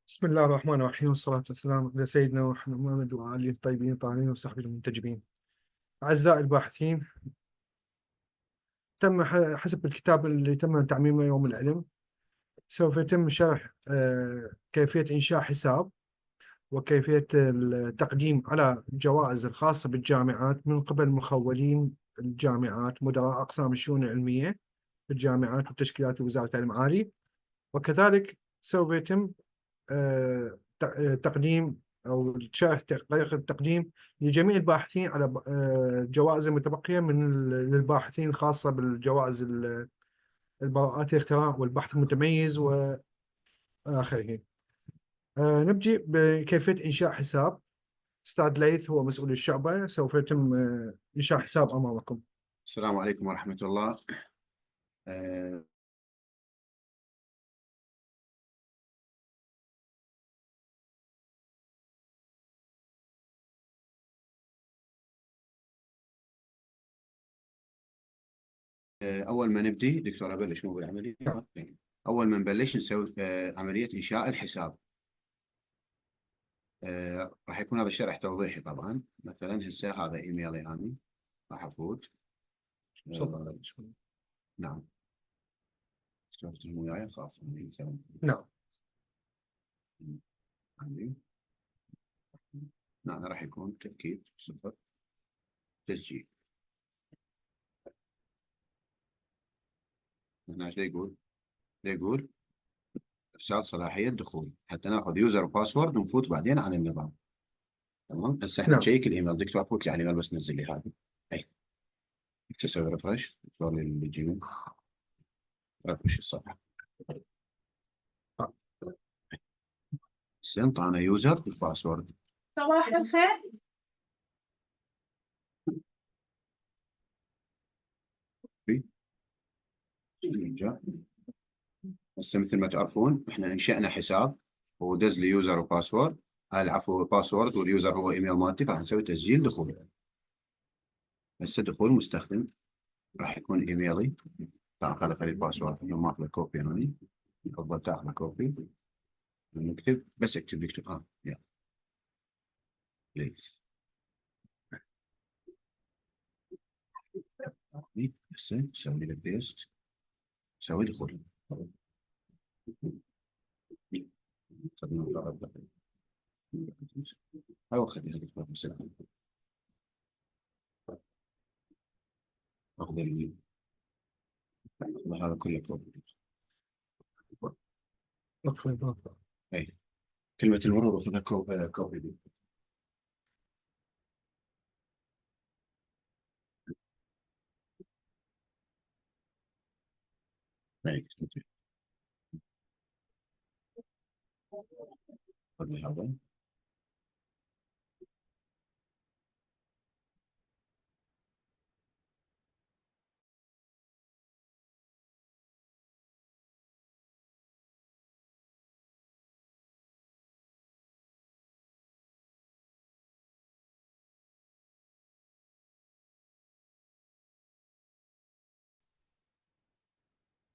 بسم الله الرحمن الرحيم، والصلاة والسلام على سيدنا محمد وآله الطيبين الطاهرين وصحبه المنتجبين. أعزائي الباحثين، تم حسب الكتاب اللي تم تعميمه يوم العلم، سوف يتم شرح كيفية إنشاء حساب وكيفية التقديم على الجوائز الخاصة بالجامعات من قبل مخولين الجامعات، مدراء أقسام الشؤون العلمية في الجامعات والتشكيلات وزارة التعليم العالي. وكذلك سوف يتم تقديم أو شرح طريقة التقديم لجميع الباحثين على الجوائز المتبقية للباحثين الخاصة بالجوائز البراءات الاختراع والبحث المتميز وآخره. نبدأ بكيفية إنشاء حساب. أستاذ ليث هو مسؤول الشعبة، سوف يتم إنشاء حساب أمامكم. السلام عليكم ورحمة الله. آه، أول ما نبدي دكتور أبلش مو بالعملية. أول ما نبلش نسوي عملية إنشاء الحساب. راح يكون هذا الشرح توضيحي طبعا. مثلا هسه هذا إيميلي أنا راح أفوت. تفضل. نعم. استخدموا وياي خاص مثلا. نعم. عندي. نعم راح يكون تأكيد صفر تسجيل. هنا ايش يقول؟ يقول إرسال صلاحية دخول حتى ناخذ يوزر وباسورد ونفوت بعدين عن النظام. تمام. هسه احنا نعم. نشيك الايميل. دكتور فوت لي على الايميل بس نزل لي هذا. اي تسوي ريفرش صار لي الجيميل. ريفرش الصفحه. هسه انطانا يوزر والباسورد. صباح الخير. هسه مثل ما تعرفون احنا انشأنا حساب ودز لي يوزر وباسورد. العفو باسورد واليوزر هو ايميل مالتي، فراح نسوي تسجيل دخول. هسه دخول مستخدم راح يكون ايميلي. تعال خلي الباسورد اليوم ماخذ كوبي يعني. يفضل تاخذ كوبي. نكتب بس اكتب يلا بليز. هسه نسوي له بيست. سوي دخول. أو خليها دكتور بسرعة. أخذ هذا كله كوبي. أي كلمة المرور أخذها كوبي دي. أي خذ لي هذا.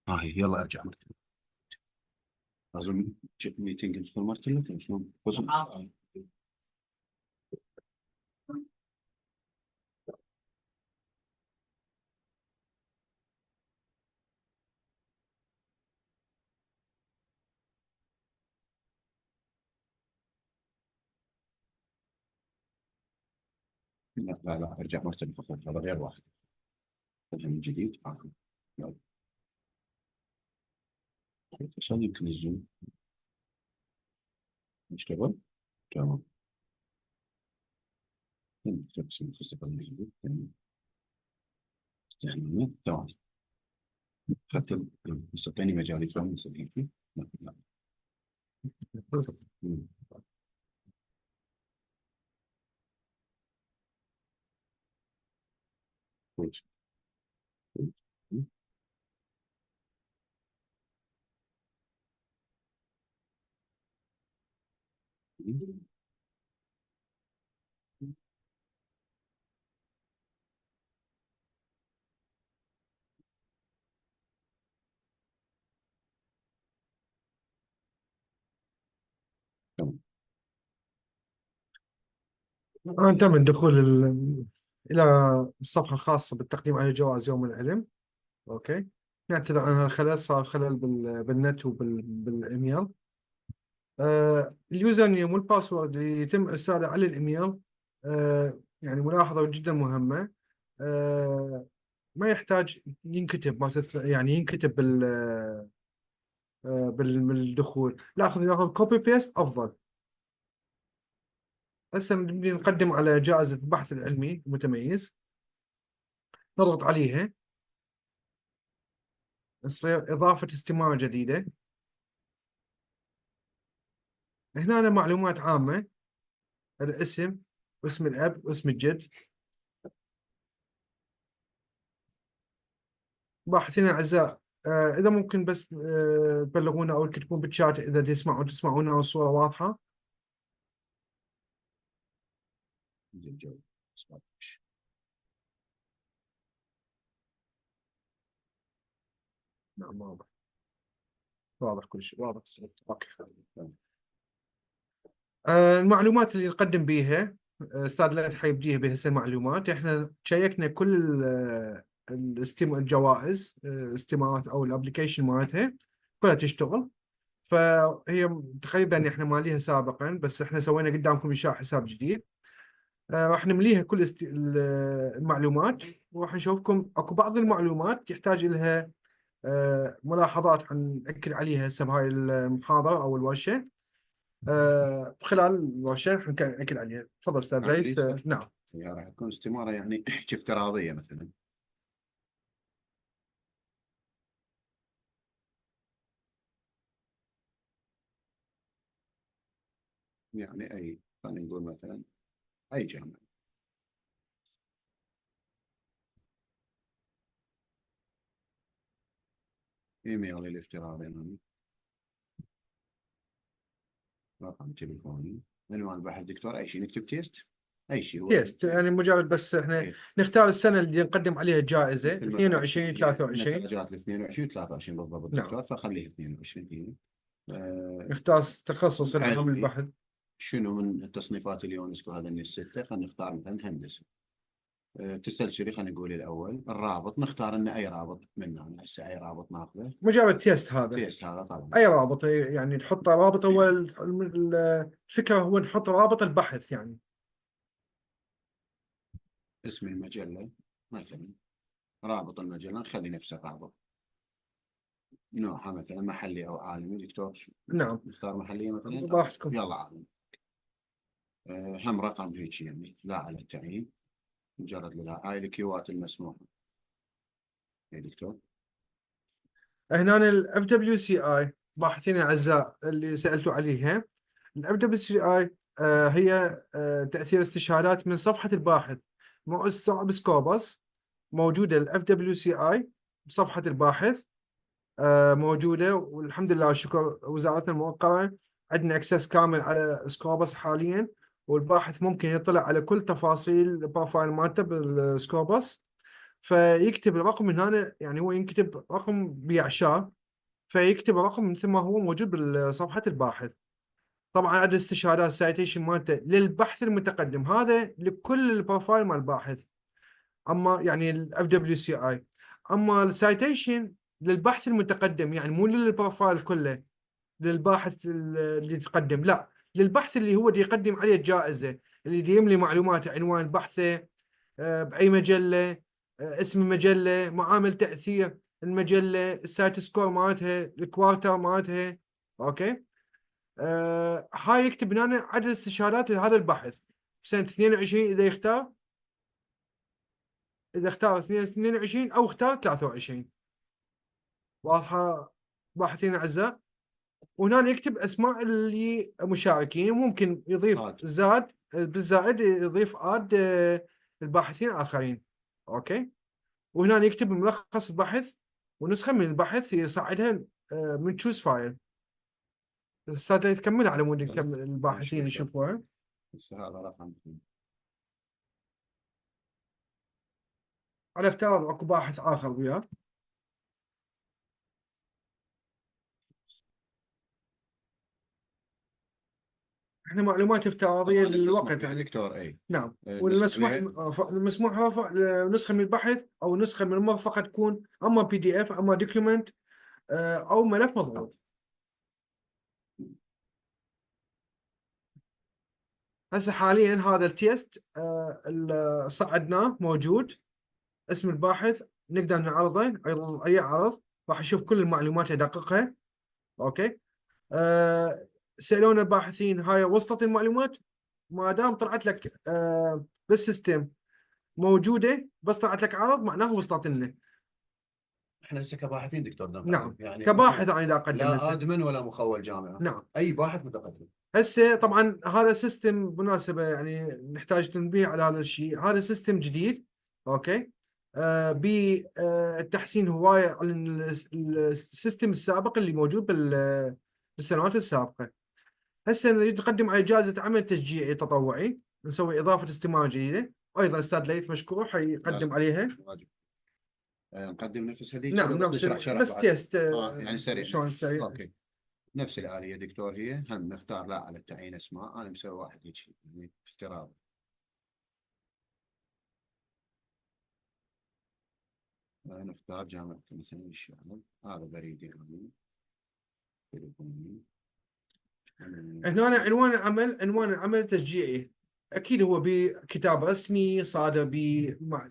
هاي يلا أرجع مرتب. لازم ميتنج ندخل مرتب شلون؟ لا لا لا أرجع مرتب فقط. هذا غير واحد. خذها من جديد. يلا. اتصل يمكن الزوم يشتغل. تمام. تمام. أخذت تعطيني مجال شلون نسوي فيه؟ لا لا. مم. كويس. مم. مم. تم الدخول إلى الصفحة الخاصة بالتقديم على جوائز يوم العلم. أوكي. نعتذر عن هالخلل، صار خلل بالنت وبالإيميل. اليوزر نيم والباسورد اللي يتم إرساله على الإيميل، يعني ملاحظة جدا مهمة. ما يحتاج ينكتب، يعني ينكتب بالدخول، ناخذ كوبي بيست أفضل. هسه نبي نقدم على جائزة البحث العلمي المتميز، نضغط عليها، تصير إضافة استمارة جديدة. هنا أنا معلومات عامة: الاسم واسم الأب واسم الجد. باحثين الأعزاء، إذا ممكن بس تبلغونا أو تكتبون بالشات إذا تسمعونا والصورة واضحة. الجو 17. نعم، واضح. واضح كل شيء، واضح الصوت. أوكي. المعلومات اللي نقدم بيها، استاذ ليث حيبديها بهسه المعلومات. احنا شيكنا كل الجوائز، استمارات او الابلكيشن مالتها كلها تشتغل. فهي تقريبا احنا ماليها سابقا، بس احنا سوينا قدامكم انشاء حساب جديد. راح نمليها كل المعلومات، وراح نشوفكم اكو بعض المعلومات يحتاج لها ملاحظات حنأكد عليها هسه بهاي المحاضرة او الورشة. خلال الورشة حنأكد عليها. تفضل استاذ ليث. نعم. هي راح تكون استمارة يعني افتراضية مثلا. يعني أي، خلينا نقول مثلا أي جامعة. إيميلي الافتراضي يعني، رقم تليفوني، عنوان البحث دكتور، أي شيء نكتب تيست، أي شيء هو تيست يعني مجرد بس احنا إيه. نختار السنة اللي نقدم عليها الجائزة، مثل ما 22 تعرفين، 23. النتائج جات ل 22 23 بالضبط نعم. دكتور، فخليه 22 هي. نختار تخصص العام علمي، البحث. شنو من التصنيفات اليونسكو هذا الستة، خلينا نختار مثلا هندسة. تسلسلي خلينا نقول الأول، الرابط نختار لنا أي رابط منه، هسه أي رابط ناخذه. مجرد تيست هذا. تيست هذا طبعا. اي رابط يعني نحط رابط، هو الفكرة هو نحط رابط البحث يعني. اسم المجلة مثلا، رابط المجلة نخلي نفس الرابط. نوعها مثلا محلي أو عالمي دكتور، نعم. نختار محلية مثلا. براحتكم. يلا عالمي. هم رقم هيك يعني، لا على التعيين، مجرد لا. هاي الكيوات المسموحة يا دكتور. هنا الاف دبليو سي اي، باحثين الاعزاء اللي سالتوا عليها. الاف دبليو سي اي هي تاثير استشهادات من صفحه الباحث. صعب سكوبس موجوده الاف دبليو سي اي بصفحه الباحث، موجوده، والحمد لله والشكر وزارتنا الموقره عندنا اكسس كامل على سكوبس حاليا. والباحث ممكن يطلع على كل تفاصيل البروفايل مالته بالسكوبس، فيكتب الرقم من هنا. يعني هو يكتب رقم بإعشار، فيكتب رقم مثل ما هو موجود بصفحة الباحث. طبعا عدد استشهادات السايتيشن مالته للبحث المتقدم، هذا لكل البروفايل مال الباحث. اما يعني الاف دبليو سي اي، اما السايتيشن للبحث المتقدم، يعني مو للبروفايل كله، للباحث اللي يتقدم، لا، للبحث اللي هو دي يقدم عليه الجائزة، اللي دي يملي معلومات: عنوان بحثه، بأي مجلة، اسم المجلة، معامل تأثير المجلة، السايت سكور مالتها، الكوارتر مالتها. اوكي. هاي يكتب هنا عدد استشهادات لهذا البحث سنة 22 إذا يختار، إذا اختار 22 أو اختار 23. واضحة باحثين أعزاء؟ وهنا يكتب اسماء اللي مشاركين، وممكن يضيف هاد زاد بالزائد، يضيف اد الباحثين الاخرين. اوكي. وهنا يكتب ملخص البحث ونسخه من البحث يصعدها من تشوز فايل. استاذ يتكمل على مود يكمل الباحثين نشوف. يشوفوها. بس هذا رقم. على افتراض اكو باحث اخر وياه. احنا معلومات افتراضيه طبعاً المسموح للوقت به يعني. دكتور اي. نعم، المسموح والمسموح به المسموح رفع نسخه من البحث او نسخه من المرفق تكون اما بي دي اف اما دوكيومنت او ملف مضغوط. هسه حاليا هذا التيست اللي صعدناه موجود، اسم الباحث نقدر نعرضه اي عرض، راح نشوف كل المعلومات يدققها. اوكي. سالونا الباحثين هاي وصلت المعلومات؟ ما دام طلعت لك بالسيستم موجوده بس طلعت لك عرض معناه وصلت لنا. احنا هسه كباحثين دكتور نعم، نقدم يعني كباحث انا دا اقدم لا هسه. ادمن ولا مخول جامعه. نعم. اي باحث متقدم. هسه طبعا هذا سيستم بالمناسبه يعني نحتاج تنبيه على هذا الشيء، هذا سيستم جديد. اوكي. بالتحسين هوايه عن السيستم السابق اللي موجود بالسنوات السابقه. هسه نريد نقدم على جائزه عمل تشجيعي تطوعي، نسوي اضافه استماره جديده، وايضا استاذ ليث مشكور حيقدم عليها. واجب. نقدم نفس هذيك نعم، بس نفس نشرح شرح بس بعد. تيست يعني سريع. شلون سريع. اوكي. نفس الآلية دكتور، هي هم نختار لا على تعيين اسماء، انا مسوي واحد هيك يعني افتراض. نختار جامعة مثلا الشعب، هذا بريدي يعني تليفوني. هنا عنوان العمل تشجيعي، اكيد هو بكتاب رسمي صادر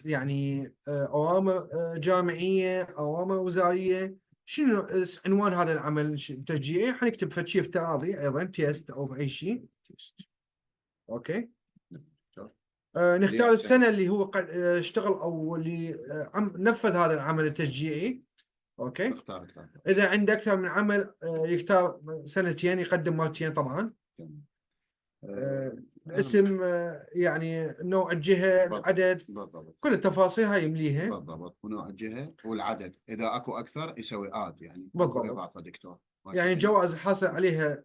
يعني اوامر جامعيه، اوامر وزاريه. شنو عنوان هذا العمل التشجيعي؟ حنكتب فد شيء افتراضي ايضا تيست او اي شيء. اوكي. نختار السنه اللي هو قد اشتغل او اللي نفذ هذا العمل التشجيعي. اوكي. اختار. اذا عنده اكثر من عمل يختار سنتين، يقدم مرتين طبعا. الاسم يعني نوع الجهه، العدد، بالضبط. كل التفاصيل هاي يمليها. بالضبط، ونوع الجهه والعدد، اذا اكو اكثر يسوي اد يعني بالضبط. اكو اضافه دكتور. يعني الجوائز الحاصل عليها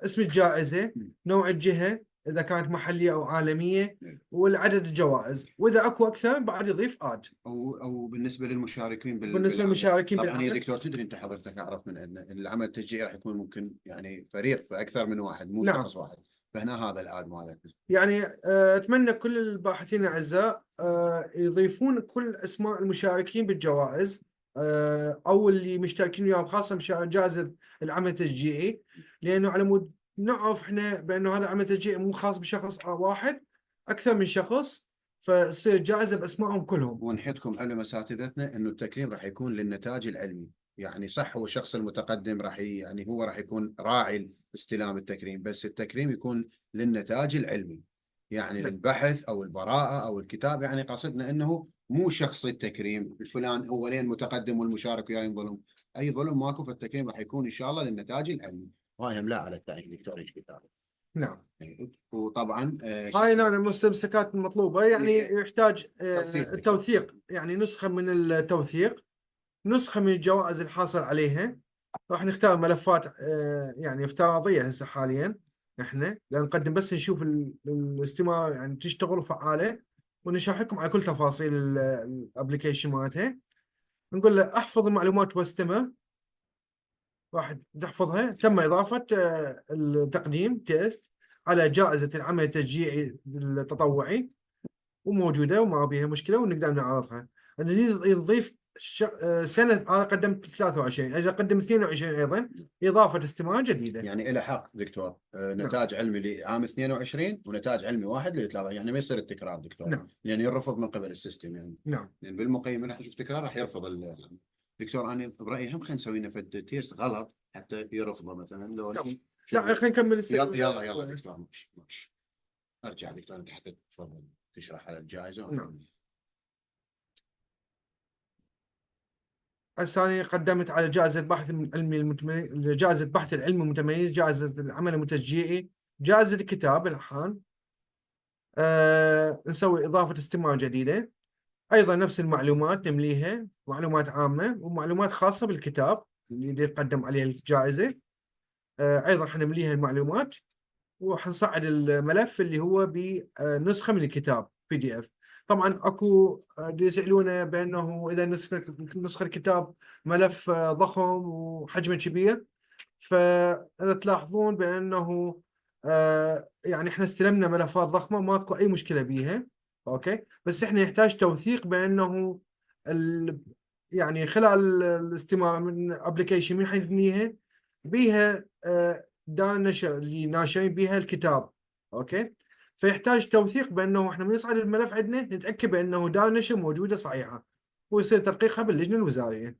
اسم الجائزه، نوع الجهه اذا كانت محليه او عالميه، والعدد الجوائز، واذا اكو اكثر بعد يضيف اد. او بالنسبه للمشاركين بالنسبه للمشاركين طبعا يا دكتور تدري انت حضرتك اعرف من عندنا العمل التشجيعي راح يكون ممكن يعني فريق في اكثر من واحد، مو نعم. شخص واحد. فهنا هذا الاد مالتنا. يعني اتمنى كل الباحثين الاعزاء يضيفون كل اسماء المشاركين بالجوائز او اللي مشتركين وياهم، خاصه جائزه العمل التشجيعي، لانه على مود نعرف احنا بانه هذا العمل التشجيعي مو خاص بشخص واحد، اكثر من شخص، فتصير جائزه باسمائهم كلهم. ونحدكم علم اساتذتنا انه التكريم راح يكون للنتاج العلمي. يعني صح هو الشخص المتقدم راح يعني هو راح يكون راعي استلام التكريم، بس التكريم يكون للنتاج العلمي، يعني للبحث او البراءة او الكتاب. يعني قصدنا انه مو شخص التكريم الفلان هو لين متقدم والمشارك وياه ينظلم، اي ظلم ماكو. فالتكريم راح يكون ان شاء الله للنتاج العلمي، وهاي هم لا على التعيين دكتور كتاب. نعم. وطبعا هاي نوع المستمسكات المطلوبه، يعني يحتاج توثيق. التوثيق، يعني نسخه من التوثيق، نسخة من الجوائز الحاصل عليها. راح نختار ملفات يعني افتراضية هسه حاليا احنا، لأن نقدم بس نشوف الاستمارة يعني تشتغل وفعالة، ونشرح لكم على كل تفاصيل الابلكيشن مالتها. نقول له احفظ المعلومات واستمر، راح تحفظها. تم إضافة التقديم تيست على جائزة العمل التشجيعي التطوعي، وموجودة وما بيها مشكلة ونقدر نعرضها. نضيف سنة، أنا قدمت 23، أجي أقدم 22 أيضا، إضافة استمارة جديدة. يعني إلى حق دكتور نتاج علمي لعام 22 ونتاج علمي واحد ل 3، يعني ما يصير التكرار دكتور. نعم. يعني يرفض من قبل السيستم يعني. نعم. يعني بالمقيم راح يشوف تكرار راح يرفض دكتور انا برايي هم خلينا نسوي لنا فد تيست غلط حتى يرفضه مثلا لو نعم. شيء. لا، خلينا نكمل يلا دكتور ماشي. ارجع دكتور انت حتى تفضل تشرح على الجائزه. نعم. هسه أنا قدمت على جائزة بحث علمي المتميز، جائزة بحث العلمي المتميز، جائزة العمل التشجيعي، جائزة الكتاب الحان. نسوي إضافة استمارة جديدة، أيضا نفس المعلومات نمليها، معلومات عامة ومعلومات خاصة بالكتاب اللي يقدم عليه الجائزة. أيضا حنمليها المعلومات، وحنصعد الملف اللي هو بنسخة من الكتاب PDF. طبعا اكو يسألونا بانه اذا نسخة الكتاب ملف ضخم وحجمه كبير، فتلاحظون بانه يعني احنا استلمنا ملفات ضخمه ماكو اي مشكله بيها. اوكي، بس احنا يحتاج توثيق بانه ال يعني خلال الاستماع من ابلكيشن من حيبنيها بيها داتا نشر اللي ناشرين بيها الكتاب. اوكي، فيحتاج توثيق بانه احنا من يصعد الملف عندنا نتاكد بانه داتا نشر موجوده صحيحه، ويصير تدقيقها باللجنه الوزاريه.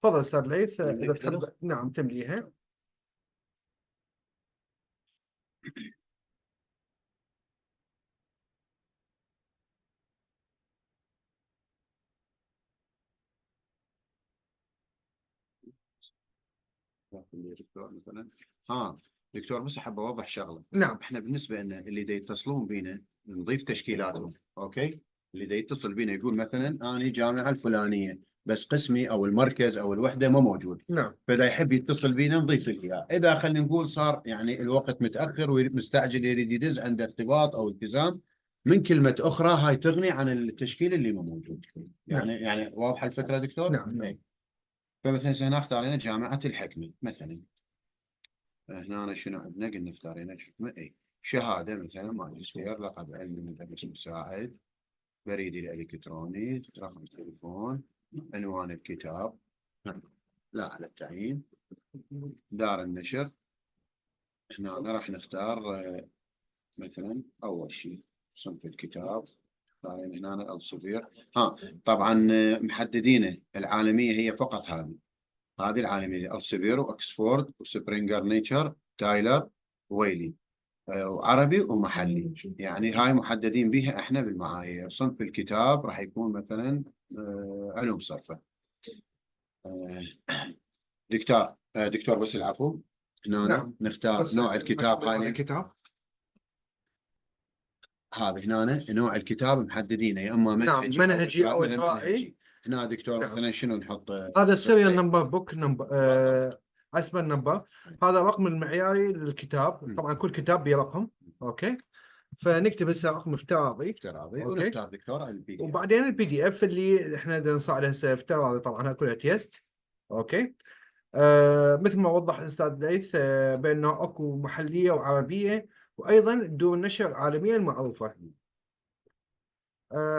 تفضل استاذ ليث اذا تحب نعم تمليها. دكتور مثلا. ها دكتور، بس احب اوضح شغله. نعم احنا بالنسبه لنا اللي دا يتصلون بينا نضيف تشكيلاتهم. اوكي، اللي دا يتصل بينا يقول مثلا انا جامعه الفلانيه بس قسمي او المركز او الوحده ما موجود، نعم فاذا يحب يتصل بينا نضيف له اياه. اذا خلينا نقول صار يعني الوقت متاخر ومستعجل يريد يدز عنده ارتباط او التزام، من كلمه اخرى هاي تغني عن التشكيل اللي ما موجود. نعم يعني واضحه الفكره دكتور؟ نعم نعم. إيه. فمثلا هنا اختارينا جامعه الحكمه مثلا. هنا أنا شنو عندنا؟ قلنا اختارينا الحكمة. اي شهادة مثلا ماجستير، لقب علمي مدرس مساعد، بريدي الإلكتروني، رقم تليفون، عنوان الكتاب، لا على التعيين، دار النشر. هنا راح نختار مثلا أول شيء صنف الكتاب. اختارين هنا الصغير. ها طبعا محددين العالمية هي فقط هذه العالمية: السبير واكسفورد وسبرينجر نيتشر تايلر ويلي، وعربي ومحلي. يعني هاي محددين بها احنا بالمعايير. صنف الكتاب راح يكون مثلا علوم صرفة. آه، دكتور بس العفو، هنا نعم نختار بس نوع الكتاب. على هاي الكتاب. هذا هنا نوع الكتاب محددينه يا اما نعم منهجي او منهجي اثراء، او مثلا اثرائي. منهجي. هنا دكتور نعم مثلا شنو نحط؟ هذا السيريال إيه، نمبر بوك نمبر اسم النمبر. هذا الرقم المعياري للكتاب، طبعا كل كتاب برقم. اوكي، فنكتب هسه رقم افتراضي. افتراضي، اوكي، ونختار دكتور البي دي اف. وبعدين البي دي اف اللي احنا بدنا نصعد هسه افتراضي، طبعا هاي كلها تيست. اوكي، مثل ما وضح الاستاذ ليث بانه اكو محليه وعربيه وايضا دور نشر عالميه معروفه.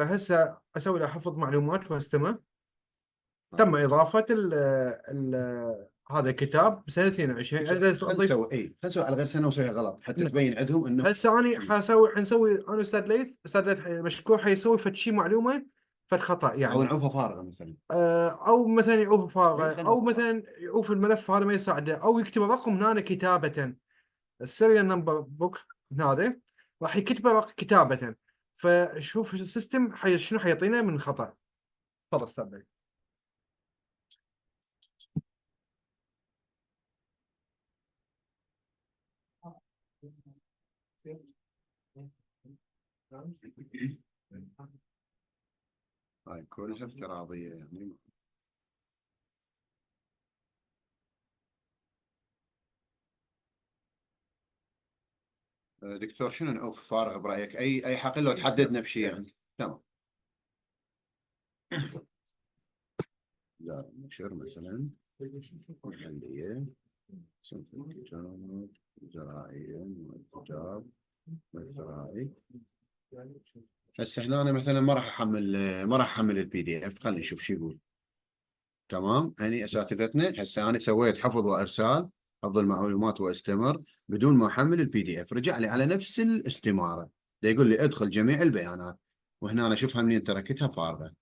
هسه اسوي له حفظ معلومات واستمر. تم إضافة ال هذا الكتاب بسنة 22. أجلس خل أضيف. نسوي خل نسوي على غير سنه ونسويها غلط حتى تبين عندهم انه. هسه أنا حنسوي أنا أستاذ ليث، أستاذ ليث مشكور حيسوي فد شيء معلومة فد خطأ او يعني. نعوفها فارغه مثلا. أو مثلا يعوف فارغة، خلينا أو نعوفها فارغه. مثلا يعوف الملف هذا ما يساعده، أو يكتب الرقم هنا كتابة. السيريال نمبر بوك هذا راح يكتبه كتابة. فشوف السيستم شنو حيعطينا من خطأ. تفضل أستاذ ليث. هاي كلها افتراضيه يعني. دكتور شنو نعوف فارغ برايك؟ اي حقل لو تحددنا بشيء يعني. تمام. دار النشر مثلا، محليه، صنف الكتاب، زراعيه، الكتاب والزراعي. هسه هنا أنا مثلا ما راح احمل البي دي اف. خلينا نشوف شو يقول. تمام، هني اساتذتنا هسه انا سويت حفظ وارسال، حفظ المعلومات واستمر بدون ما احمل البي دي اف. رجع لي على نفس الاستماره، دا يقول لي ادخل جميع البيانات. وهنا انا اشوفها منين تركتها فارغه.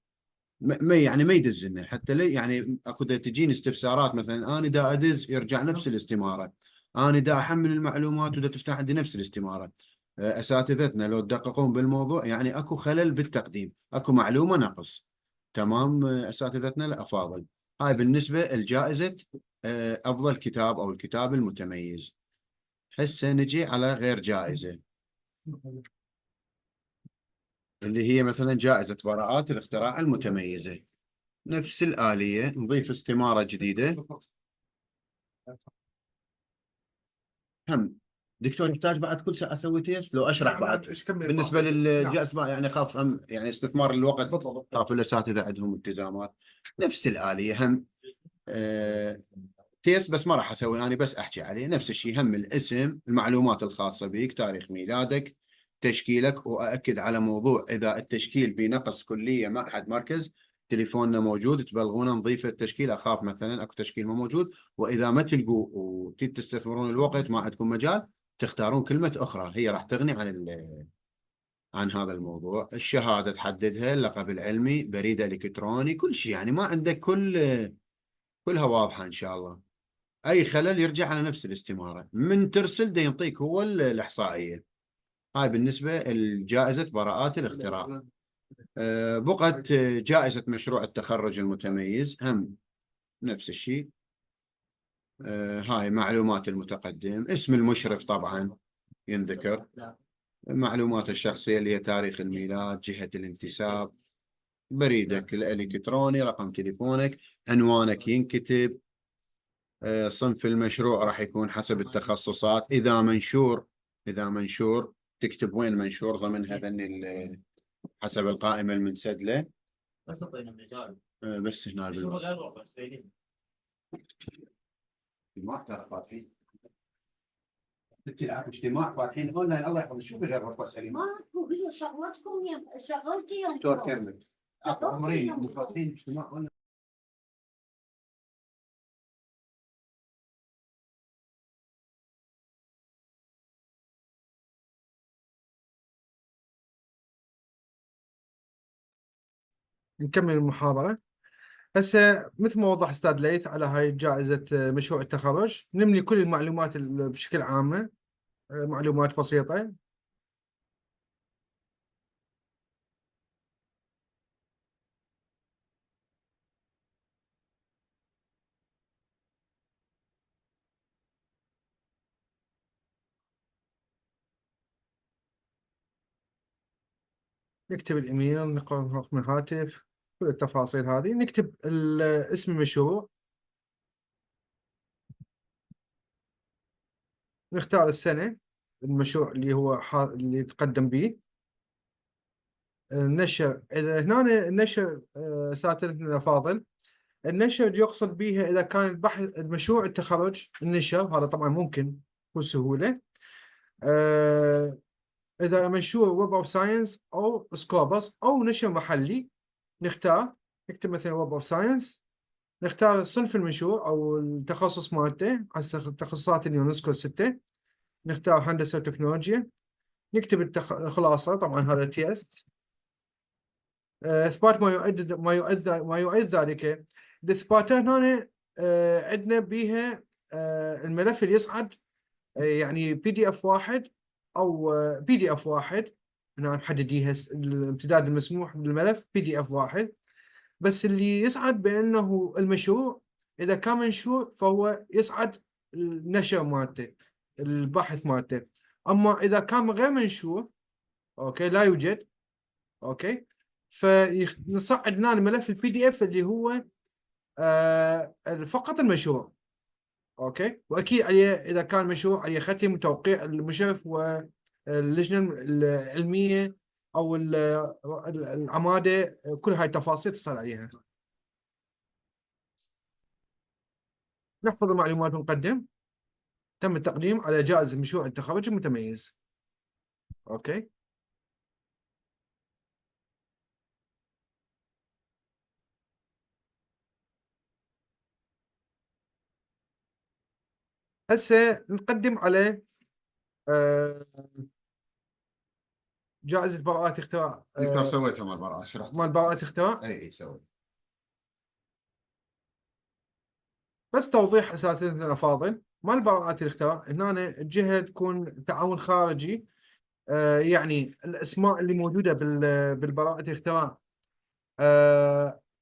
ما يدز لنا حتى لي يعني. اكو دا تجيني استفسارات مثلا انا دا ادز يرجع نفس الاستماره، انا دا احمل المعلومات ودا تفتح عندي نفس الاستماره. اساتذتنا لو تدققون بالموضوع يعني اكو خلل بالتقديم، اكو معلومه نقص. تمام اساتذتنا الافاضل. هاي بالنسبه لجائزه افضل كتاب او الكتاب المتميز. هسه نجي على غير جائزه، اللي هي مثلا جائزه براءات الاختراع المتميزه. نفس الآلية، نضيف استمارة جديدة. هم دكتور يحتاج بعد كل ساعة أسوي تيست لو أشرح بعد؟ بالنسبة للجأس يعني أخاف يعني استثمار الوقت، بالضبط. خاف الأساتذة عندهم التزامات. نفس الآلية هم تيست بس ما راح اسوي انا، بس احكي عليه نفس الشيء، هم الاسم، المعلومات الخاصه بك، تاريخ ميلادك، تشكيلك، واكد على موضوع اذا التشكيل بنقص كليه معهد مركز تليفوننا موجود تبلغونا نضيف التشكيل، اخاف مثلا اكو تشكيل ما موجود. واذا ما تلقوا وتريد تستثمرون الوقت ما عندكم مجال، تختارون كلمه اخرى هي راح تغني عن هذا الموضوع. الشهاده تحددها، اللقب العلمي، بريد الكتروني، كل شيء يعني ما عندك كلها واضحه ان شاء الله. اي خلل يرجع على نفس الاستماره، من ترسل ده يعطيك هو الاحصائيه. هاي بالنسبه لجائزه براءات الاختراع. بقت جائزه مشروع التخرج المتميز، هم نفس الشيء. هاي معلومات المتقدم، اسم المشرف طبعا ينذكر، معلومات الشخصيه اللي هي تاريخ الميلاد، جهه الانتساب، بريدك الالكتروني، رقم تليفونك، عنوانك ينكتب. صنف المشروع راح يكون حسب التخصصات. إذا منشور تكتب وين منشور ضمن هذا حسب القائمة المنسدلة. بس هنا اجتماع ترى فاتحين، تلعب اجتماع فاتحين اونلاين، الله يحفظك. شو بغير غرفة سليمة؟ ماكو، هي شغلتكم شغلتي يوم دكتور كمل. عمرين فاتحين اجتماع اونلاين. نكمل المحاضرة. هسه مثل ما وضح أستاذ ليث على هاي جائزة مشروع التخرج، نملي كل المعلومات بشكل عامة، معلومات بسيطة. نكتب الإيميل، نقرأ رقم الهاتف، كل التفاصيل هذه. نكتب اسم المشروع، نختار السنة المشروع اللي هو اللي يتقدم به. النشر، إذا هنا النشر ساترتنا فاضل، النشر يقصد بها إذا كان البحث المشروع التخرج النشر، هذا طبعا ممكن بكل سهولة. آه، إذا مشروع ويب أوف ساينس أو سكوبس أو نشر محلي، نختار، نكتب مثلا ويب أوف ساينس، نختار صنف المشروع أو التخصص مالته حسب تخصصات اليونسكو الستة، نختار هندسة وتكنولوجيا، نكتب الخلاصة، طبعا هذا تيست. إثبات ما يؤيد ذلك. الإثباتات هنا عندنا بيها الملف اللي يصعد، يعني بي دي اف واحد او بي دي اف واحد. هنا محدديها الامتداد المسموح بالملف بي دي اف واحد، بس اللي يصعد بانه المشروع اذا كان منشور فهو يصعد النشر مالته، البحث مالته. اما اذا كان غير منشور، اوكي، لا يوجد، اوكي، فنصعد هنا الملف البي دي اف اللي هو فقط المشروع. اوكي، واكيد عليه اذا كان مشروع عليه ختم وتوقيع المشرف واللجنه العلميه او العماده، كل هاي التفاصيل تصل عليها. نحفظ المعلومات ونقدم. تم التقديم على جائزة مشروع التخرج المتميز. اوكي. هسه نقدم على آه، جائزة براءات اختراع. دكتور سويتها مال براءة، شرحت مال براءات اختراع. اي سويت. بس توضيح اساتذتنا الافاضل، مال براءات الاختراع هنا الجهة تكون تعاون خارجي. يعني الاسماء اللي موجودة بالبراءة الاختراع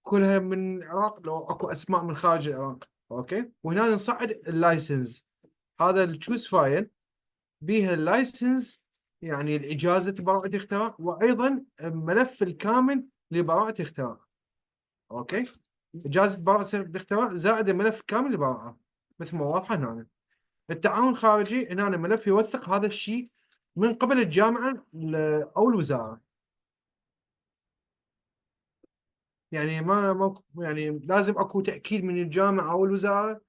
كلها من العراق، لو اكو اسماء من خارج العراق. اوكي، وهنا نصعد اللايسنس، هذا التشوز فايل بيها اللايسنس، يعني الإجازة براءة اختراع، وأيضا ملف الكامل لبراءة اختراع. أوكي، إجازة براءة الاختراع زائد الملف كامل لبراءة، مثل ما واضحة هنا. التعاون الخارجي هنا ملف يوثق هذا الشيء من قبل الجامعة أو الوزارة. يعني يعني لازم اكو تأكيد من الجامعة أو الوزارة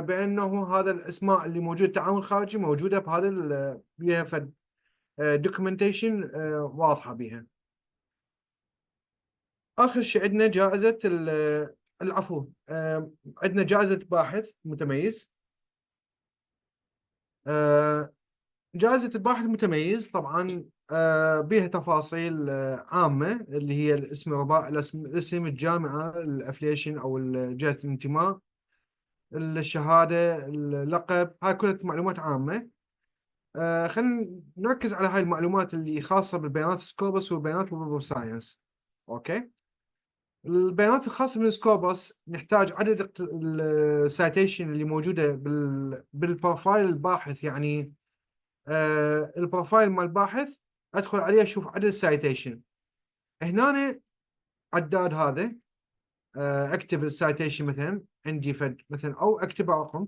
بانه هذا الاسماء اللي موجوده تعاون خارجي موجوده بهذا بيها فد دوكيومنتيشن واضحه بيها. اخر شيء عندنا جائزه العفو، عندنا جائزه باحث متميز. جائزة الباحث المتميز طبعا بها تفاصيل عامة، اللي هي الاسم الاسم، الجامعة، الافليشن او جهة الانتماء، الشهادة، اللقب، هاي كلها معلومات عامة. خلينا نركز على هاي المعلومات اللي خاصة بالبيانات سكوبس وبيانات ويب اوف ساينس. اوكي. البيانات الخاصة بالسكوبس نحتاج عدد السايتيشن اللي موجودة بالبروفايل الباحث، يعني البروفايل مال الباحث ادخل عليه اشوف عدد السايتيشن. هنا عداد هذا اكتب السايتيشن مثلا عندي فد مثلا، او اكتب رقم.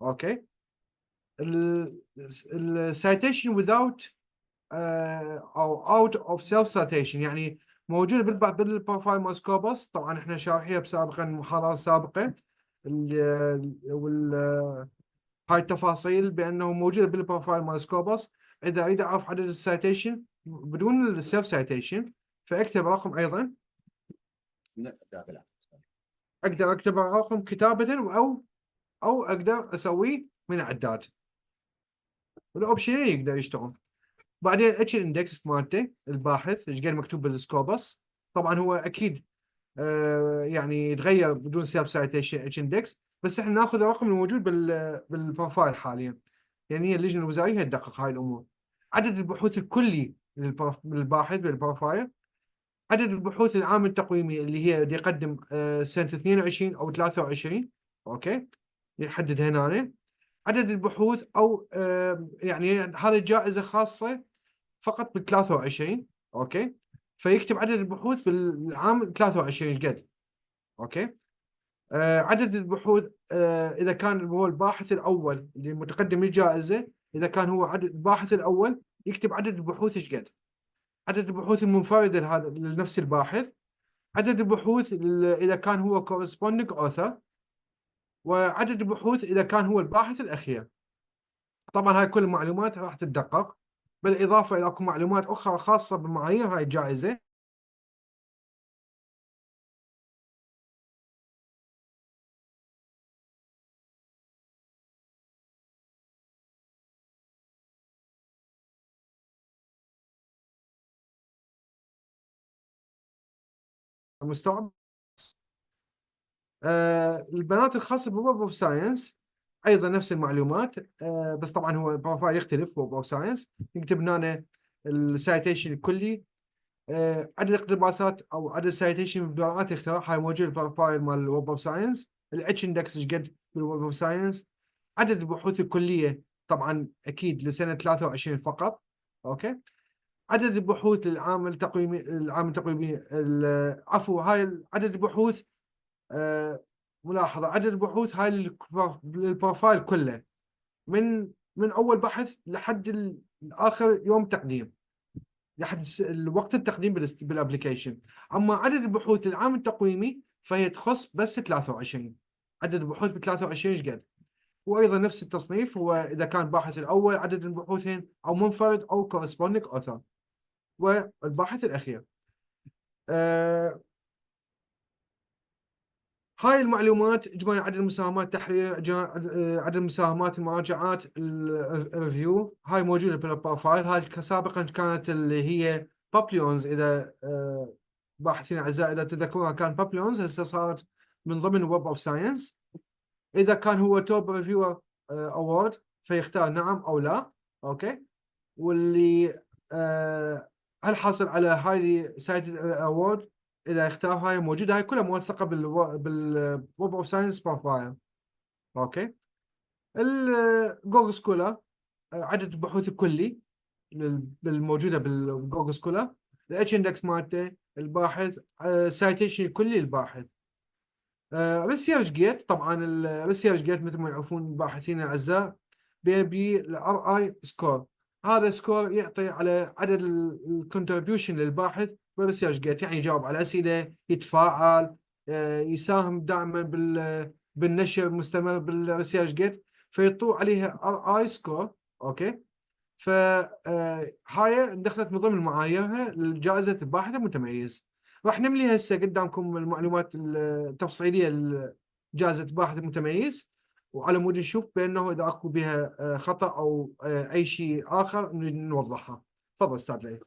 اوكي. السايتيشن without او اوت اوف سيلف سايتيشن، يعني موجوده بالبروفايل مال سكوبس. طبعا احنا شارحيها سابقا محاضره سابقه، هاي التفاصيل بانه موجوده بالبروفايل مال سكوبس. اذا اريد اعرف عدد السايتيشن بدون السيلف سايتيشن فاكتب رقم ايضا. اقدر اكتب رقم كتابه او اقدر اسويه من عداد. الاوبشنين يقدر يشتغل. بعدين اتش اندكس مالته الباحث ايش قد مكتوب بالسكوبس. طبعا هو اكيد يعني يتغير بدون سيلف سايتيشن اتش اندكس، بس احنا ناخذ الرقم الموجود بالبروفايل حاليا. يعني هي اللجنه الوزاريه هي تدقق هاي الامور. عدد البحوث الكلي للباحث بالبروفايل. عدد البحوث العام التقويمي اللي هي يقدم سنه 22 او 23. اوكي. يحدد هنا عدد البحوث، او يعني هذه جائزه خاصه فقط بال 23. اوكي. فيكتب عدد البحوث بالعام 23 ايش قد. اوكي. عدد البحوث اذا كان هو الباحث الاول اللي متقدم للجائزه، اذا كان هو عدد الباحث الاول يكتب عدد البحوث ايش قد. عدد البحوث المنفرده لهذا لنفس الباحث. عدد البحوث اذا كان هو corresponding author. وعدد البحوث اذا كان هو الباحث الاخير. طبعا هاي كل المعلومات راح تتدقق، بالاضافه الى اكو معلومات اخرى خاصه بمعايير هاي الجائزه. مستوعب. البيانات الخاصه بويب اوف ساينس ايضا نفس المعلومات، بس طبعا هو البروفايل يختلف. ويب اوف ساينس نكتب هنا السايتيشن الكلي، عدد الاقتباسات او عدد السايتيشن بدورات اختراع هاي موجود بالبروفايل مال الويب اوف ساينس. الاتش اندكس ايش قد بالويب اوف ساينس. عدد البحوث الكليه طبعا اكيد لسنه 23 فقط. اوكي. عدد البحوث العام التقويمي عفوا هاي عدد البحوث ملاحظة عدد البحوث هاي للبروفايل كله من أول بحث لحد آخر يوم تقديم، لحد وقت التقديم بالابلكيشن. أما عدد البحوث للعام التقويمي فهي تخص بس 23. عدد البحوث ب 23 ايش قد. وأيضا نفس التصنيف، هو إذا كان باحث الأول عدد البحوثين أو منفرد أو corresponding author. والباحث الأخير. هاي المعلومات إجمالي عدد المساهمات، تحرير، عدد المساهمات، المراجعات، الريفيو، هاي موجودة بالبروفايل. هاي سابقا كانت اللي هي بابليونز. إذا باحثين أعزائي إذا تذكروها كان بابليونز، هسه صارت من ضمن ويب أوف ساينس. إذا كان هو توب ريفيور أوورد فيختار نعم أو لا. أوكي. واللي هل حاصل على هاي سايت أوورد اذا اختار هاي موجوده. هاي كلها موثقه بالويب اوف ساينس بروفايل. اوكي. الجوجل سكولر عدد البحوث الكلي الموجوده بالجوجل سكولر. الاتش اندكس مالته الباحث، سايتيشن الكلي للباحث. ريسيرش جيت طبعا الريسيرش جيت مثل ما يعرفون الباحثين الاعزاء بي الار اي سكور. هذا سكور يعطي على عدد الكونتريبيوشن للباحث بالريسيرش جيت، يعني يجاوب على اسئله، يتفاعل، يساهم دائما بالنشر المستمر بالريسيرش جيت، فيطلعوا عليها اي سكور. اوكي. فهاي دخلت من ضمن معاييرها لجائزة الباحث المتميز. راح نملي هسه قدامكم المعلومات التفصيلية لجائزة الباحث المتميز، وعلى مود نشوف بأنه إذا أكو بها خطأ أو أي شيء آخر نوضحها. تفضل أستاذ ليث.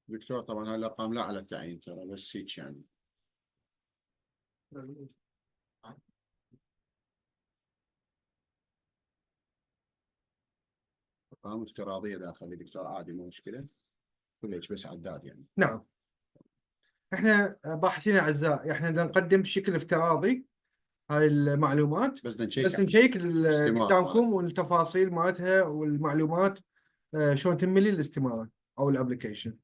دكتور طبعا هاي الارقام لا على التعيين ترى، بس هيك يعني. ارقام افتراضيه داخل دكتور، عادي مو مشكله، كلش بس عداد يعني. نعم. احنا باحثين اعزاء، احنا بدنا نقدم بشكل افتراضي هاي المعلومات، بس بدنا نشيك بس على نشيك الاستمارة قدامكم والتفاصيل مالتها والمعلومات شلون تملي الاستمارة او الابلكيشن.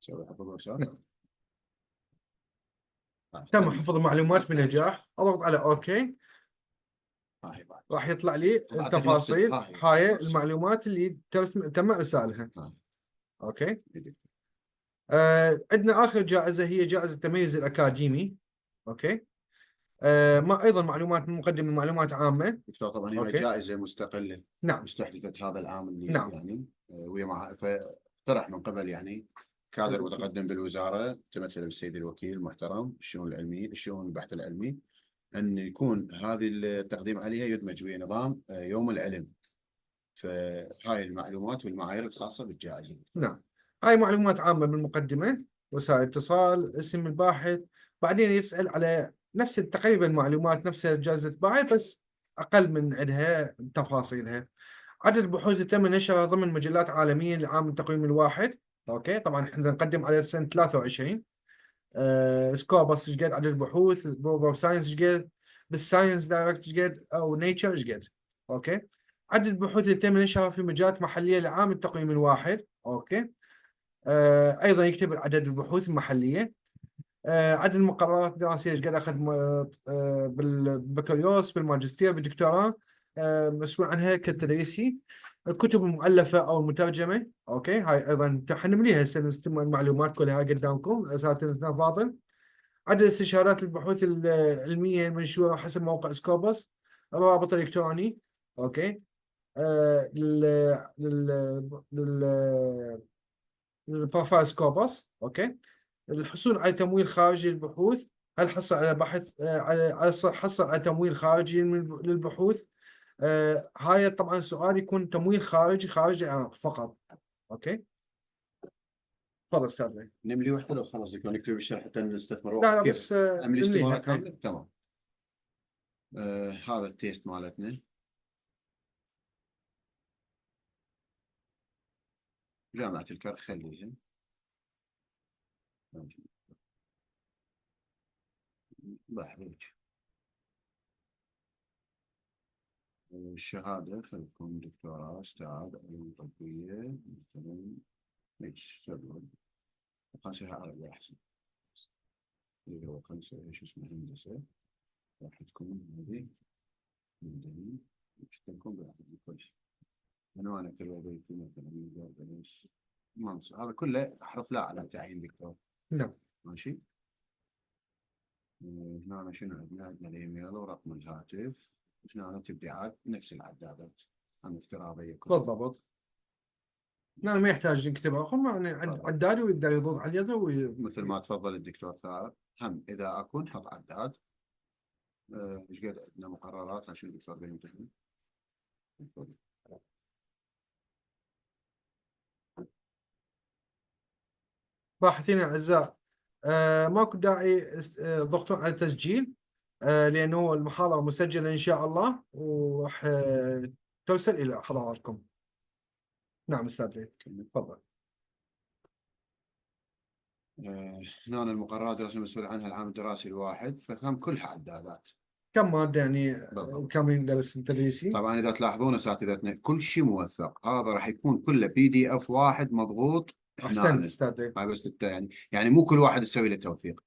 سوي حفظ وشرح. نعم. تم حفظ المعلومات بنجاح، اضغط على اوكي، راح يطلع لي التفاصيل هاي المعلومات اللي تم ارسالها. اوكي. عندنا اخر جائزة هي جائزة التميز الاكاديمي. اوكي. ما ايضا معلومات من مقدمة، معلومات عامة. دكتور طبعا هي اوكي. جائزة مستقلة نعم. استحدثت هذا العام اللي نعم. يعني وهي فاقترح من قبل يعني كادر متقدم بالوزارة تمثل بالسيد الوكيل المحترم الشؤون العلمية الشؤون البحث العلمي، أن يكون هذه التقديم عليها يدمج ويا نظام يوم العلم، فهاي المعلومات والمعايير الخاصة بالجائزة. نعم. هاي معلومات عامة بالمقدمة، وسائل اتصال، اسم الباحث، بعدين يسأل على نفس تقريبا معلومات نفس جائزة الباحث، بس أقل من عندها تفاصيلها. عدد البحوث اللي تم نشرها ضمن مجلات عالمية لعام التقويم الواحد. أوكي. طبعا احنا نقدم على سنة 23. سكوبس ايش قد عدد البحوث، بوب اوف ساينس ايش قد، بالساينس دايركت ايش قد، او نيتشر ايش قد. اوكي. عدد البحوث اللي تم نشرها في مجالات محلية لعام التقويم الواحد. اوكي. ايضا يكتب عدد البحوث المحليه. عدد المقررات الدراسيه ايش قد اخذ بالبكالوريوس بالماجستير بالدكتوراه، مسؤول عنها كتدريسي. الكتب المؤلفه او المترجمه. اوكي. هاي ايضا حنمليها هسه المعلومات كلها اساتذتنا الفاضل. عدد استشارات البحوث العلميه المنشوره حسب موقع سكوبس، الرابط الالكتروني. اوكي. لل البروفايل سكوبس. اوكي. الحصول على تمويل خارجي للبحوث، هل حصل على بحث حصل على تمويل خارجي للبحوث. هاي طبعا سؤال يكون تمويل خارجي فقط. اوكي. تفضل استاذ لي. نملي وحده لو خلاص دكتور نكتب الشرح حتى نستثمر لا وقت لا كيف؟ بس أملي استمارة نمليها. كاملة تمام. هذا التيست مالتنا. جامعة الكرخ خليها بحرج. الشهادة خلكم دكتوراه أستاذ علوم طبية مثلا ميكس سبب 5 عربي أحسن، اللي هو 5 إيش اسمه هندسة، راح تكون هذه مدني تكون بالعقد كويس. أنا كل وظيفتي مثلا يقدر بلاش منصب هذا كله أحرف لا على تعيين دكتور. نعم. ماشي. هنا شنو عندنا الإيميل ورقم الهاتف. هنا تبديعات نفس العدادات الافتراضية كلها. بالضبط. لا ما يحتاج نكتب رقم، يعني عداد ويقدر يضغط على يده مثل ما تفضل الدكتور ثابت. هم إذا أكو نحط عداد. إيش قد عندنا مقررات عشان الدكتور بيمتحن. باحثين الأعزاء، ماكو داعي ضغطون على التسجيل، لأنه المحاضرة مسجلة إن شاء الله، وراح توصل إلى حضراتكم. نعم أستاذ ليث، تفضل. هنا المقررات الرسمية المسؤول عنها العام الدراسي الواحد، فكان كلها عدادات. كم مادة يعني؟ بالضبط. كم يدرس تدريسي؟ طبعا إذا تلاحظون أساتذتنا كل شيء موثق، هذا راح يكون كله PDF واحد مضغوط. أحسنت أستاذ ليث. هاي بس يعني مو كل واحد يسوي له توثيق،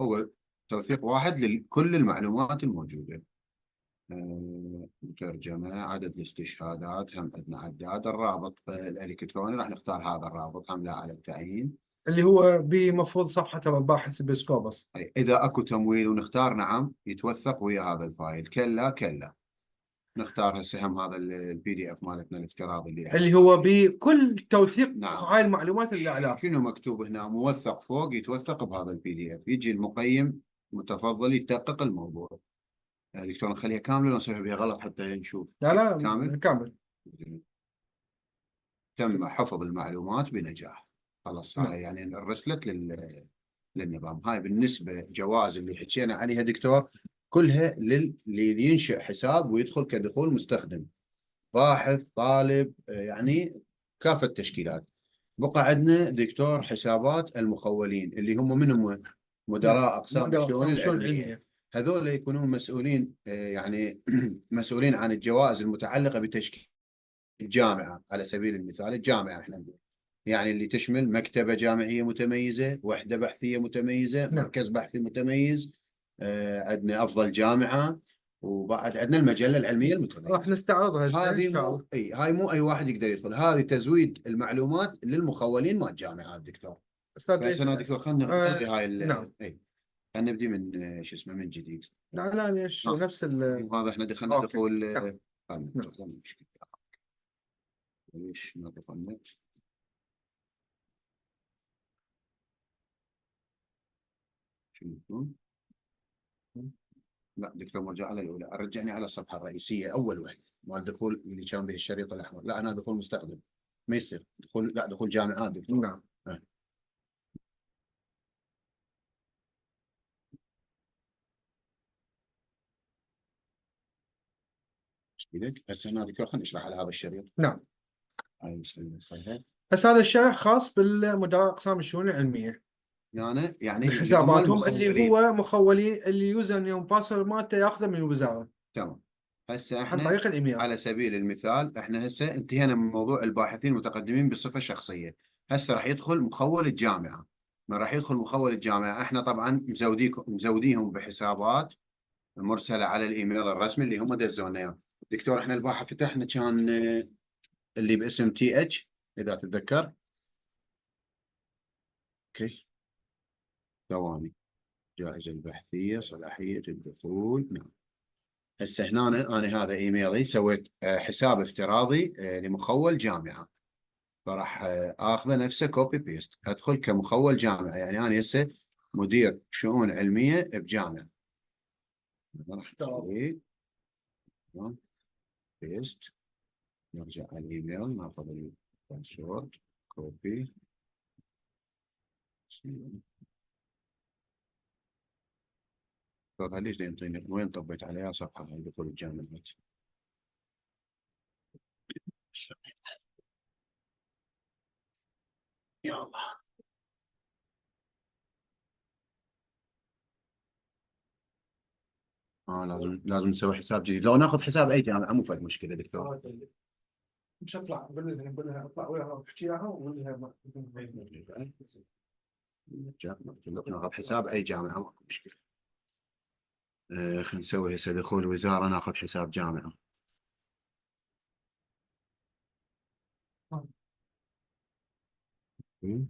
هو توثيق واحد لكل المعلومات الموجودة. ترجمة، عدد الاستشهادات، هم عندنا عداد الرابط الإلكتروني، راح نختار هذا الرابط هم لا على التعيين، اللي هو بمفروض صفحة الباحث بسكوبس. إذا أكو تمويل ونختار نعم يتوثق ويا هذا الفايل، كلا نختار هسه هم هذا PDF مالتنا الافتراضي اللي هو بكل توثيق. نعم. هاي المعلومات اللي أعلاه. شنو مكتوب هنا؟ موثق فوق، يتوثق بهذا PDF، يجي المقيم متفضل يدقق الموضوع. دكتور نخليها كاملة ولا نسويها بها غلط حتى نشوف؟ لا كامل. تم نعم. حفظ المعلومات بنجاح. خلاص نعم. هاي يعني رسلت للنظام. هاي بالنسبة جوائز اللي حكينا عليها دكتور كلها اللي ينشئ حساب ويدخل كدخول مستخدم، باحث، طالب، يعني كافة التشكيلات. بقى عندنا دكتور حسابات المخولين اللي هم من هم؟ مدراء أقسام الشؤون العلمية. هذول يكونون مسؤولين يعني مسؤولين عن الجوائز المتعلقة بتشكيل الجامعة. على سبيل المثال الجامعة احنا نقول يعني اللي تشمل مكتبة جامعية متميزة، وحدة بحثية متميزة، مركز بحثي متميز، عندنا أفضل جامعة، وبعد عندنا المجلة العلمية المتميزة. راح نستعرضها هذه إن شاء الله. هاي مو أي واحد يقدر يدخل، هذه تزويد المعلومات للمخولين مال الجامعات دكتور. بس أنا دكتور خلينا نلغي هاي نعم. خلينا نبدي من شو اسمه من جديد. لا ليش نفس هذا احنا دخلنا دخول. نعم. ليش ما دخلنا؟ شنو؟ لا دكتور مرجع على الأولى، رجعني على الصفحة الرئيسية أول واحدة مال دخول اللي كان به الشريط الأحمر. لا أنا دخول مستخدم ما يصير دخول، لا دخول جامعات دكتور. نعم. بس هنا دكتور خلينا نشرح على هذا الشريط. نعم. هاي بس هذا الشرح خاص بالمدراء أقسام الشؤون العلمية، يعني بحساباتهم اللي هو مخولين، اللي يوزر نيم باسورد مالته ياخذه من الوزارة. تمام. هسه عن احنا طريق الإيميل. على سبيل المثال احنا هسه انتهينا من موضوع الباحثين المتقدمين بصفة شخصية. هسه راح يدخل مخول الجامعة. ما راح يدخل مخول الجامعة احنا طبعا مزوديهم بحسابات مرسلة على الإيميل الرسمي اللي هم دزونا اياه. دكتور احنا الباحث فتحنا كان اللي باسم TH إذا تتذكر. اوكي ثواني. جائزة البحثية، صلاحية الدخول. نعم. هسه هنا أنا هذا إيميلي، سويت حساب افتراضي لمخول جامعة، فراح آخذه نفسه كوبي بيست، أدخل كمخول جامعة. يعني أنا هسه مدير شؤون علمية بجامعة. راح أسوي بيست، نرجع على الإيميل، ناخذ الباسورد، كوبي. ليش يعطيني وين طبيت عليها صفحة دخول الجامعات؟ يا الله. لازم نسوي حساب جديد. لو ناخذ حساب اي جامعه مو فد مشكله دكتور. مش اطلع قول لها اطلع وياها احكي لها وقول لها ناخذ حساب اي جامعه ماكو مشكله. خلينا نسوي هسه دخول وزاره، ناخذ حساب جامعه. هسه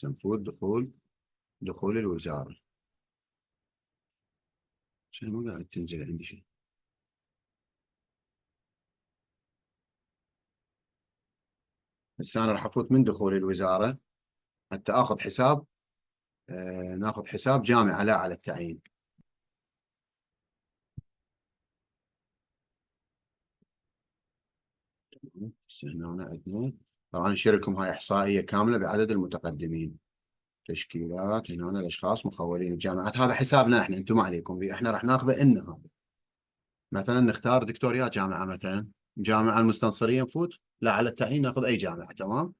نفوت دخول الوزارة. عشان ما قاعد تنزل عندي شيء. هسه أنا راح أفوت من دخول الوزارة حتى آخذ حساب. ناخذ حساب جامعة لا على التعيين. هنا عندنا طبعا شركم هاي إحصائية كاملة بعدد المتقدمين. تشكيلات هنا الأشخاص مخولين الجامعات، هذا حسابنا إحنا، أنتم ما عليكم به، إحنا راح ناخذه إن هذا. مثلا نختار دكتوريات جامعة، مثلا جامعة المستنصرية نفوت لا على التعيين، ناخذ أي جامعة. تمام.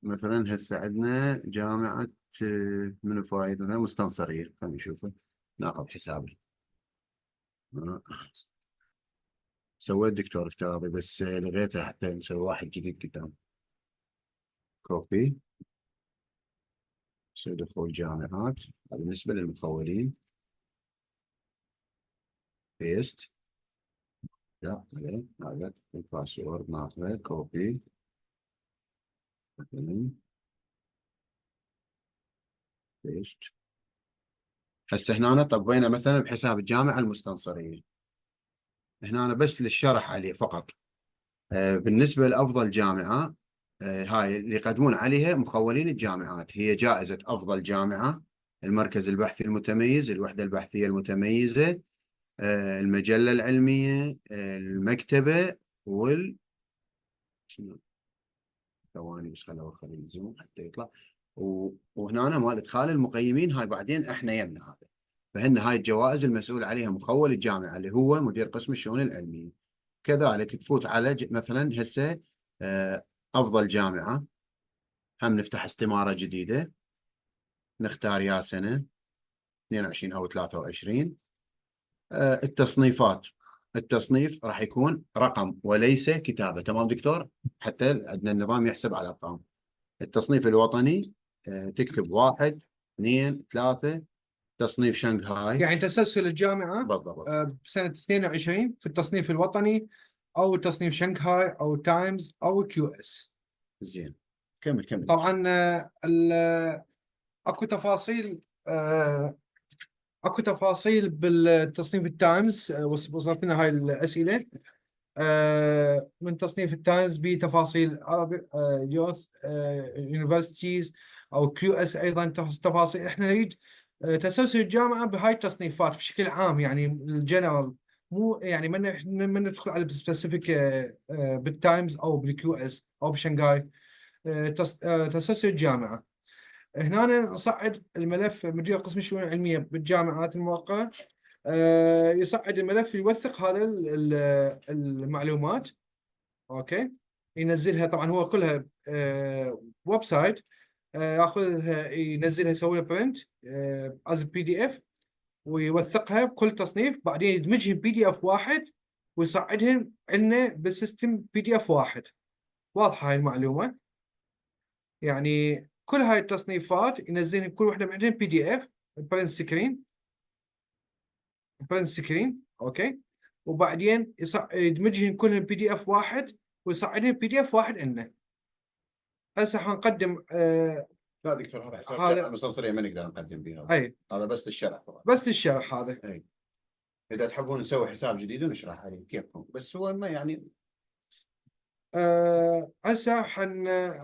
مثلا هسه عندنا جامعة من الفوائد مثلا مستنصرية، خلينا نشوفه ناخذ حسابه. سويت دكتور افتراضي بس لغيته حتى نسوي واحد جديد قدام. كوبي. نسوي دخول جامعات بالنسبة للمخولين. بيست. لا هذا الباسورد ناخذه كوبي. بيست. هسه هنا طبينا مثلا بحساب الجامعة المستنصرية، هنا أنا بس للشرح عليه فقط. بالنسبة لأفضل جامعة، هاي اللي يقدمون عليها مخولين الجامعات، هي جائزة أفضل جامعة، المركز البحثي المتميز، الوحدة البحثية المتميزة، المجلة العلمية، المكتبة، ثواني بس خلي الزوم حتى يطلع. وهنا أنا مال إدخال المقيمين، هاي بعدين إحنا يمنا هذا. فهن هاي الجوائز المسؤول عليها مخول الجامعة اللي هو مدير قسم الشؤون العلمية. كذلك تفوت على مثلا هسه أفضل جامعة، هم نفتح استمارة جديدة، نختار يا سنة 22 أو 23. التصنيفات، التصنيف راح يكون رقم وليس كتابة. تمام دكتور؟ حتى عندنا النظام يحسب على الأرقام. التصنيف الوطني تكتب 1 2 3. تصنيف شنغهاي يعني تسلسل الجامعة بالضبط. بسنة 22 في التصنيف الوطني أو تصنيف شنغهاي أو تايمز أو كيو اس. زين كمل. طبعا اكو تفاصيل اكو تفاصيل بالتصنيف التايمز. وصلت لنا هاي الأسئلة. من تصنيف التايمز بتفاصيل يوث يونيفرسيتيز او كيو اس، ايضا تفاصيل. احنا نريد تسلسل الجامعه بهاي التصنيفات بشكل عام، يعني الجنرال، مو يعني من ندخل على سبيسيفيك بالتايمز او بالكيو اس او بشنغهاي. تسلسل الجامعه. هنا نصعد الملف مدير قسم الشؤون العلميه بالجامعات الموقعه. يصعد الملف، يوثق هذا المعلومات. اوكي. ينزلها، طبعا هو كلها ويب سايت. ياخذها ينزلها يسوي لها برنت از بي دي اف، ويوثقها بكل تصنيف، بعدين يدمجها بي دي اف واحد ويصعدها عندنا بالسيستم بي دي اف واحد. واضحه هاي المعلومه؟ يعني كل هاي التصنيفات ينزلها كل واحده عندنا بي دي اف برنت سكرين. اوكي. وبعدين يدمجهن كلهم بي دي اف واحد ويصعدهم بي دي اف واحد عندنا. هسه حنقدم لا دكتور هذا حساب هذا- جامعة المستنصرية ما نقدر نقدم به هذا. اي هذا بس للشرح فقط. بس للشرح هذا. اي اذا تحبون نسوي حساب جديد ونشرح عليه كيفكم، بس هو ما يعني. هسه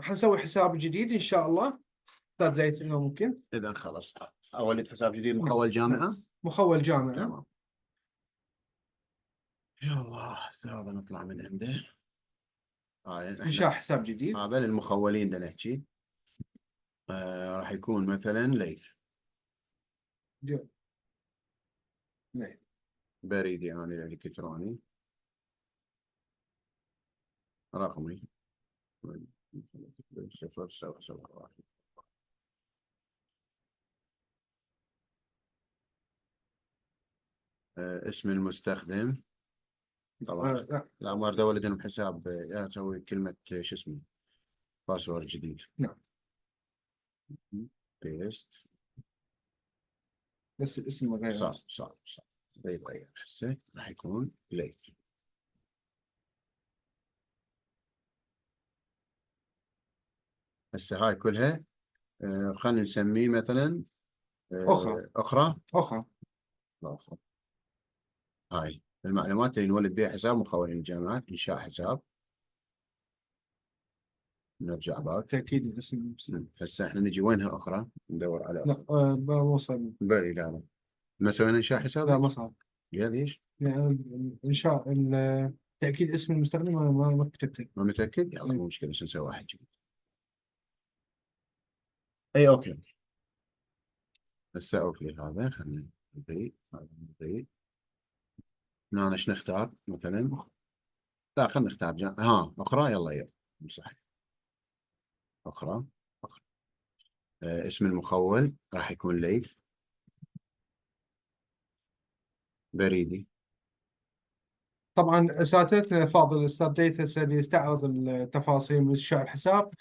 حنسوي حساب جديد ان شاء الله في بداية انه ممكن. اذا خلص اولد حساب جديد نعم. مخول جامعة. مخول جامعة. تمام. يا الله هذا نطلع من عنده. هاي انشاء احنا حساب جديد. هذا للمخولين ده نحكي. راح يكون مثلا ليث. نعم. بريدي يعني الالكتروني رقمي 0 7 7 1. اسم المستخدم طبعا. لا. لا ما اريد اولد لهم حساب، اسوي كلمة شو اسمه باسورد جديد. نعم. بيست. بس الاسم غير. صح. يتغير هسه راح يكون ليث. هسه هاي كلها خلينا نسميه مثلا أخرى. أخرى. أخرى. أخرى. هاي المعلومات اللي نولد بها حساب مخول الجامعات، إنشاء حساب. نرجع باك. تأكيد الاسم. هسه احنا نجي وينها أخرى ندور على لا أخرى. ما وصل. بلي لا ما سوينا إنشاء حساب. لا ما صار. يا ليش؟ يعني إنشاء تأكيد اسم المستخدم ما كتبته. ما متأكد؟ يلا إيه. مو مشكلة بس نسوي واحد جديد. أي أوكي. هسه أوكي هذا خلينا نضيف هذا نضيف. هنا ايش نختار مثلا؟ لا خلينا نختار أخرى يلا يلا صح. أخرى. أخرى. اسم المخول راح يكون ليث. بريدي. طبعا اساتذتنا الفاضل الاستاذ ديثس اللي يستعرض التفاصيل من انشاء الحساب.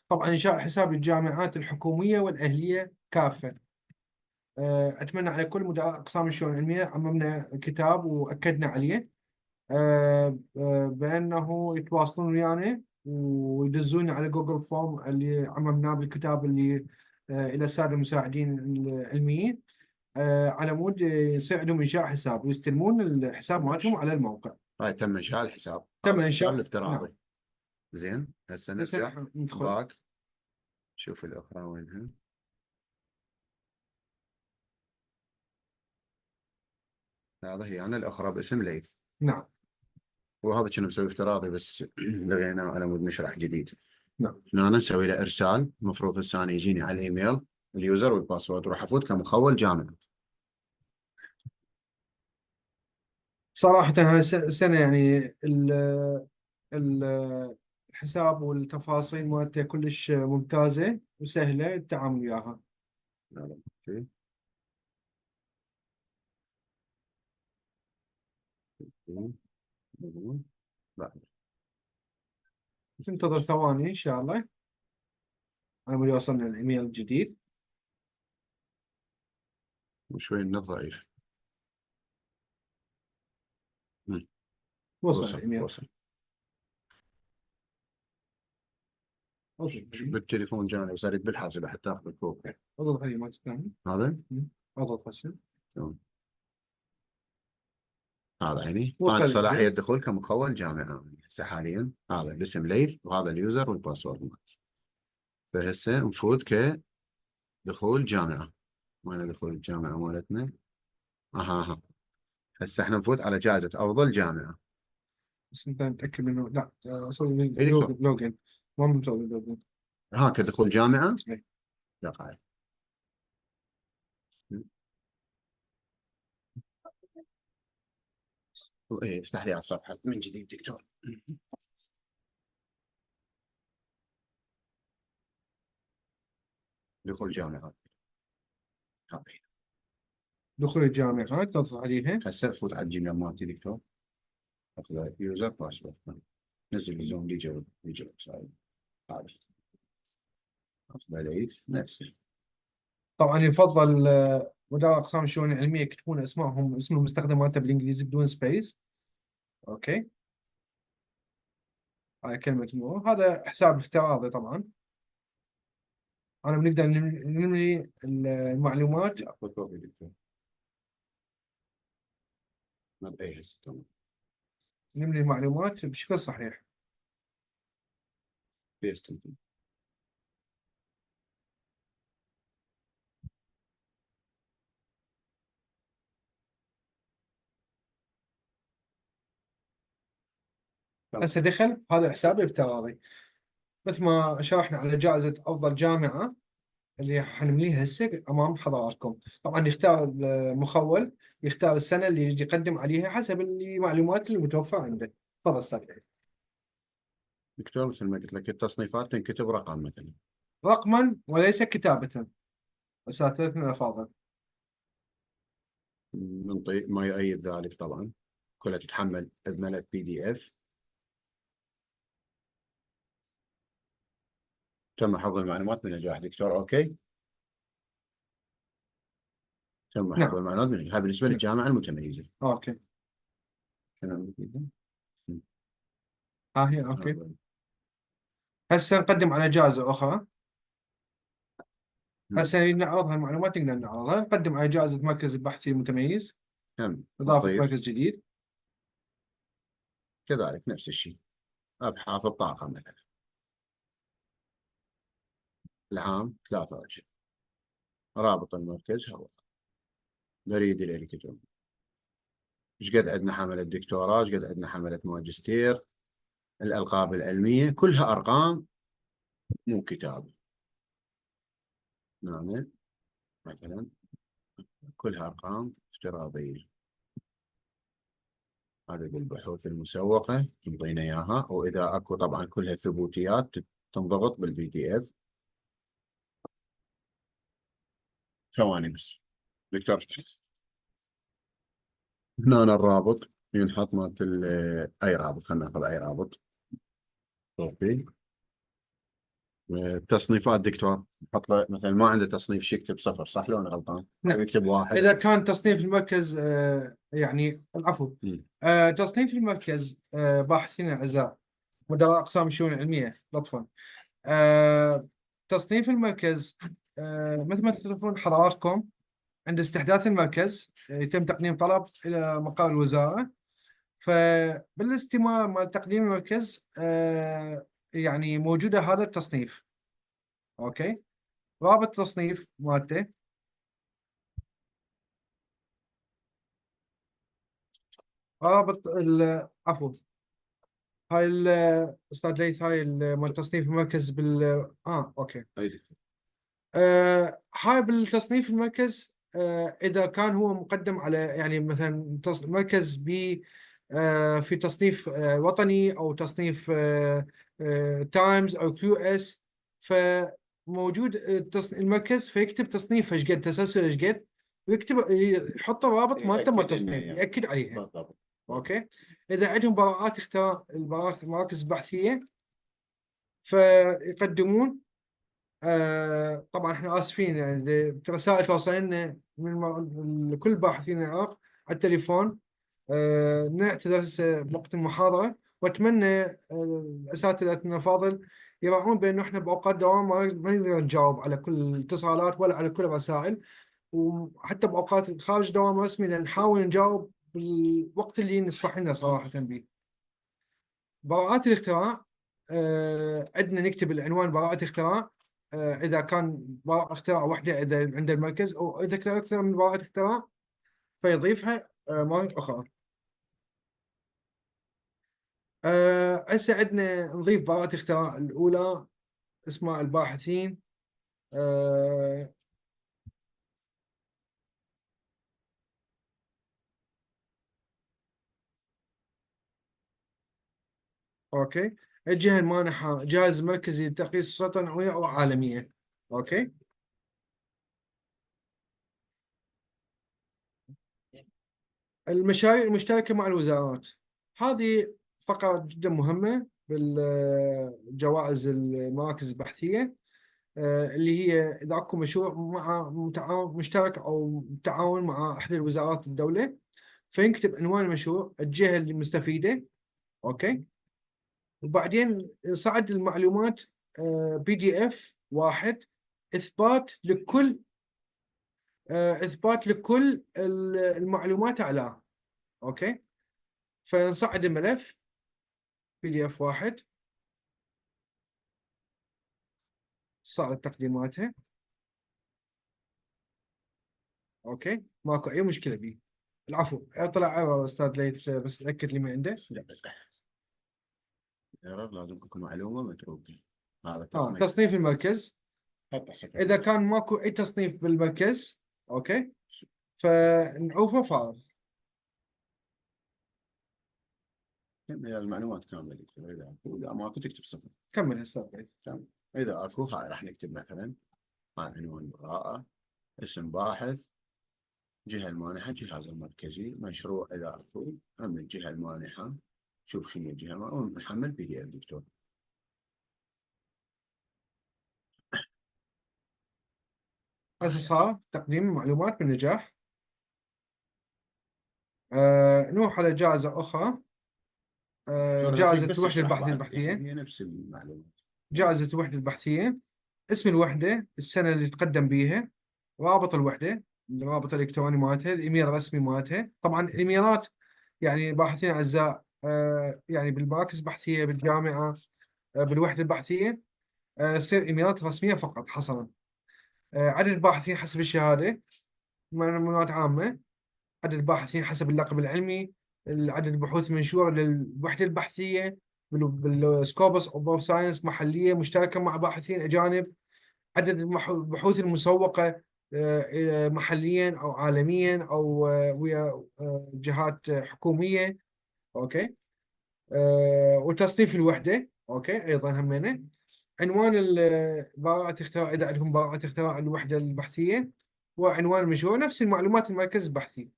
طبعا انشاء الحساب للجامعات الحكوميه والاهليه كافه. اتمنى على كل مدراء اقسام الشؤون العلميه عممنا كتاب واكدنا عليه بانه يتواصلون ويانا ويدزون على جوجل فورم اللي عممناه بالكتاب اللي الى الساده المساعدين العلميين على مود يصير عندهم انشاء حساب ويستلمون الحساب مالتهم على الموقع. هاي تم إنشاء الحساب. تم هذا انشاء. الحساب الافتراضي. نعم. زين هسه هسه نرجع ندخل. باك. شوف الأخرى وينها. هذا هي أنا الأخرى باسم ليث. نعم. وهذا كنا مسوي افتراضي بس لغيناه على مود نشرح جديد. نعم. هنا نسوي له إرسال. المفروض هسه أنا يجيني على الإيميل اليوزر والباسورد وراح أفوت كمخول جامعة. صراحة هاي السنة يعني الحساب والتفاصيل مالته كلش ممتازة وسهلة التعامل وياها. هذا في. بعد تنتظر ثواني إن شاء الله على ما يوصلنا الإيميل الجديد. وشوي من الضعيف. وصل وصل الإيميل. وصل. وصل الإيميل. بالتليفون جاني بس اريد بالحاسبه حتى اخذ الكوب. اضغط هذه مالت الثاني. هذا اضغط هسه. تمام. هذا يعني وصل طالع صلاحيه الإيميل. الدخول كمخول جامعه هسه حاليا. هذا الاسم ليث وهذا اليوزر والباسورد مالته. فهسه نفوت كدخول جامعه. وين دخول الجامعه مالتنا؟ اها. هسه احنا نفوت على جائزه افضل جامعه. بس انت متأكد انه لا اسوي اي دكتور. لوجن. ما مسوي لوجن. كدخول جامعه. إي. لا قاعد. ايه افتح لي على الصفحه من جديد دكتور. دخول جامعه. هذا دخول الجامعات تضغط عليها. هسه فوت على الجيميل مالتي دكتور. اخذ يوزر باسورد. نزل الزوم دي جواب هذا اخذ ليث نفسه. طبعا يفضل مدراء اقسام الشؤون العلميه يكتبون اسمائهم اسم المستخدم مالته بالانجليزي بدون سبيس. اوكي. هاي كلمه المرور. هذا حساب افتراضي طبعا. انا بنقدر نملي المعلومات. اخذ كوبي دكتور. ما باي هسه تمام. نملي المعلومات بشكل صحيح. بيست. هسه دخل هذا حسابي افتراضي مثل ما شرحنا على جائزه افضل جامعه اللي حنمليها هسه امام حضراتكم. طبعا يختار المخول يختار السنه اللي يجي يقدم عليها حسب المعلومات اللي متوفره عنده. تفضل استاذ. دكتور مثل ما قلت لك التصنيفات تنكتب رقم مثلا. رقما وليس كتابه. اساتذتنا الافاضل. ننطي ما يؤيد ذلك طبعا. كلها تتحمل بملف PDF. تم حفظ المعلومات بنجاح دكتور. اوكي. تم نعم. حفظ المعلومات هاي بالنسبة للجامعة المتميزة. اوكي. شنو عندك؟ ها هي اوكي. هسه نقدم على جائزة أخرى. هسه نعرض هالمعلومات، نقدر نعرضها. نقدم على جائزة مركز البحثي المتميز، تم إضافة نضيف مركز جديد. كذلك نفس الشيء، أبحاث الطاقة مثلا العام 23. رابط المركز هو بريد الإلكتروني. ايش قد عندنا حملة دكتوراه، ايش قد عندنا حملة ماجستير، الألقاب العلمية كلها أرقام مو كتاب. نعم مثلا كلها أرقام افتراضية. هذه البحوث المسوقة تنطينا إياها، وإذا أكو طبعا كلها ثبوتيات تنضغط بالPDF. ثواني بس دكتور افتح. هنا الرابط ينحط مالت أي رابط، خلينا ناخذ أي رابط. اوكي. تصنيفات دكتور نحط له مثلا ما عنده تصنيف شي يكتب 0 صح لو انا غلطان؟ نعم. يكتب 1. إذا كان تصنيف المركز يعني العفو، تصنيف المركز باحثين الأعزاء، مدراء أقسام الشؤون العلمية لطفا. تصنيف المركز مثل ما تعرفون حضراتكم، عند استحداث المركز يتم تقديم طلب إلى مقر الوزارة. فبالاستمارة مع تقديم المركز يعني موجودة هذا التصنيف. أوكي. رابط التصنيف مالته، رابط عفوا، هاي استاذ ليث، هاي مال تصنيف المركز اوكي. هاي بالتصنيف المركز اذا كان هو مقدم على يعني مثلا مركز في تصنيف وطني او تصنيف تايمز او QS، فموجود المركز فيكتب تصنيف ايش قد، تسلسل ايش قد، ويكتب يحط الرابط مالته مال التصنيف ياكد عليها. بالضبط. اوكي. اذا عندهم براءات اختراع، المراكز البحثيه فيقدمون. طبعا احنا اسفين يعني رسائل توصلنا من كل باحثين العراق على التليفون. نعتذر هسه بوقت المحاضره، واتمنى الاساتذه الافاضل يراعون بانه احنا باوقات دوام ما نقدر نجاوب على كل الاتصالات ولا على كل الرسائل، وحتى باوقات خارج دوام رسمي نحاول نجاوب بالوقت اللي نسمح لنا صراحه به. براءات الاختراع عندنا نكتب العنوان براءة اختراع. إذا كان براءة اختراع واحدة إذا عند المركز، أو إذا كان أكثر من براءة اختراع فيضيفها مرة أخرى. هسه عندنا نضيف براءة اختراع الأولى، اسماء الباحثين. آه، أوكي. الجهة المانحة جهاز مركزي لتقييس السلطة النووية أو عالمية. أوكي. المشاريع المشتركة مع الوزارات، هذه فقرة جدا مهمة بالجوائز المراكز البحثية، اللي هي إذا أكو مشروع مع مشترك أو تعاون مع إحدى الوزارات الدولة، فينكتب عنوان المشروع، الجهة المستفيدة. أوكي. وبعدين صعد المعلومات PDF واحد، إثبات لكل إثبات لكل المعلومات أعلاه. أوكي. فنصعد الملف PDF واحد، صار تقديماتها. اوكي. ماكو اي مشكله بيه. العفو، طلع استاذ ليث بس تاكد لي من عنده. لازم تكون معلومة متروكة. هذا تصنيف المركز، اذا كان ماكو اي تصنيف بالمركز اوكي فنعوفه فارغ. المعلومات كاملة دكتور. إذا ماكو تكتب 0. كمل استاذ ليث. تمام. إذا أكو هاي راح نكتب مثلا عنوان براءة، اسم باحث، جهة المانحة، جهاز المركزي، مشروع إذا أكو، أم الجهة المانحة، شوف شنو الجهة المانحة، ونحمل PDF دكتور. هسه صار تقديم المعلومات بنجاح. نروح على جائزة أخرى. دكتور، أنا أريد جائزة بس الوحدة اشرح البحثية بعد، البحثية. يعني هي نفس المعلومات. جائزة الوحدة البحثية، اسم الوحدة، السنة اللي تقدم بيها، رابط الوحدة، الرابط الإلكتروني مالتها، الإيميل الرسمي مالتها. طبعا الإيميلات يعني باحثين أعزاء، يعني بالمراكز البحثية بالجامعة، بالوحدة البحثية، تصير إيميلات رسمية فقط حصرا. عدد الباحثين حسب الشهادة، معلومات عامة. عدد الباحثين حسب اللقب العلمي. عدد البحوث المنشورة للوحدة البحثية بالسكوبس أو بوب ساينس، محلية مشتركة مع باحثين أجانب. عدد البحوث المسوقة محليا أو عالميا أو ويا جهات حكومية. أوكي. وتصنيف الوحدة. أوكي، أيضا همينة. عنوان براءة اختراع، إذا عندهم براءة اختراع الوحدة البحثية، وعنوان المشروع، نفس المعلومات المركز البحثي.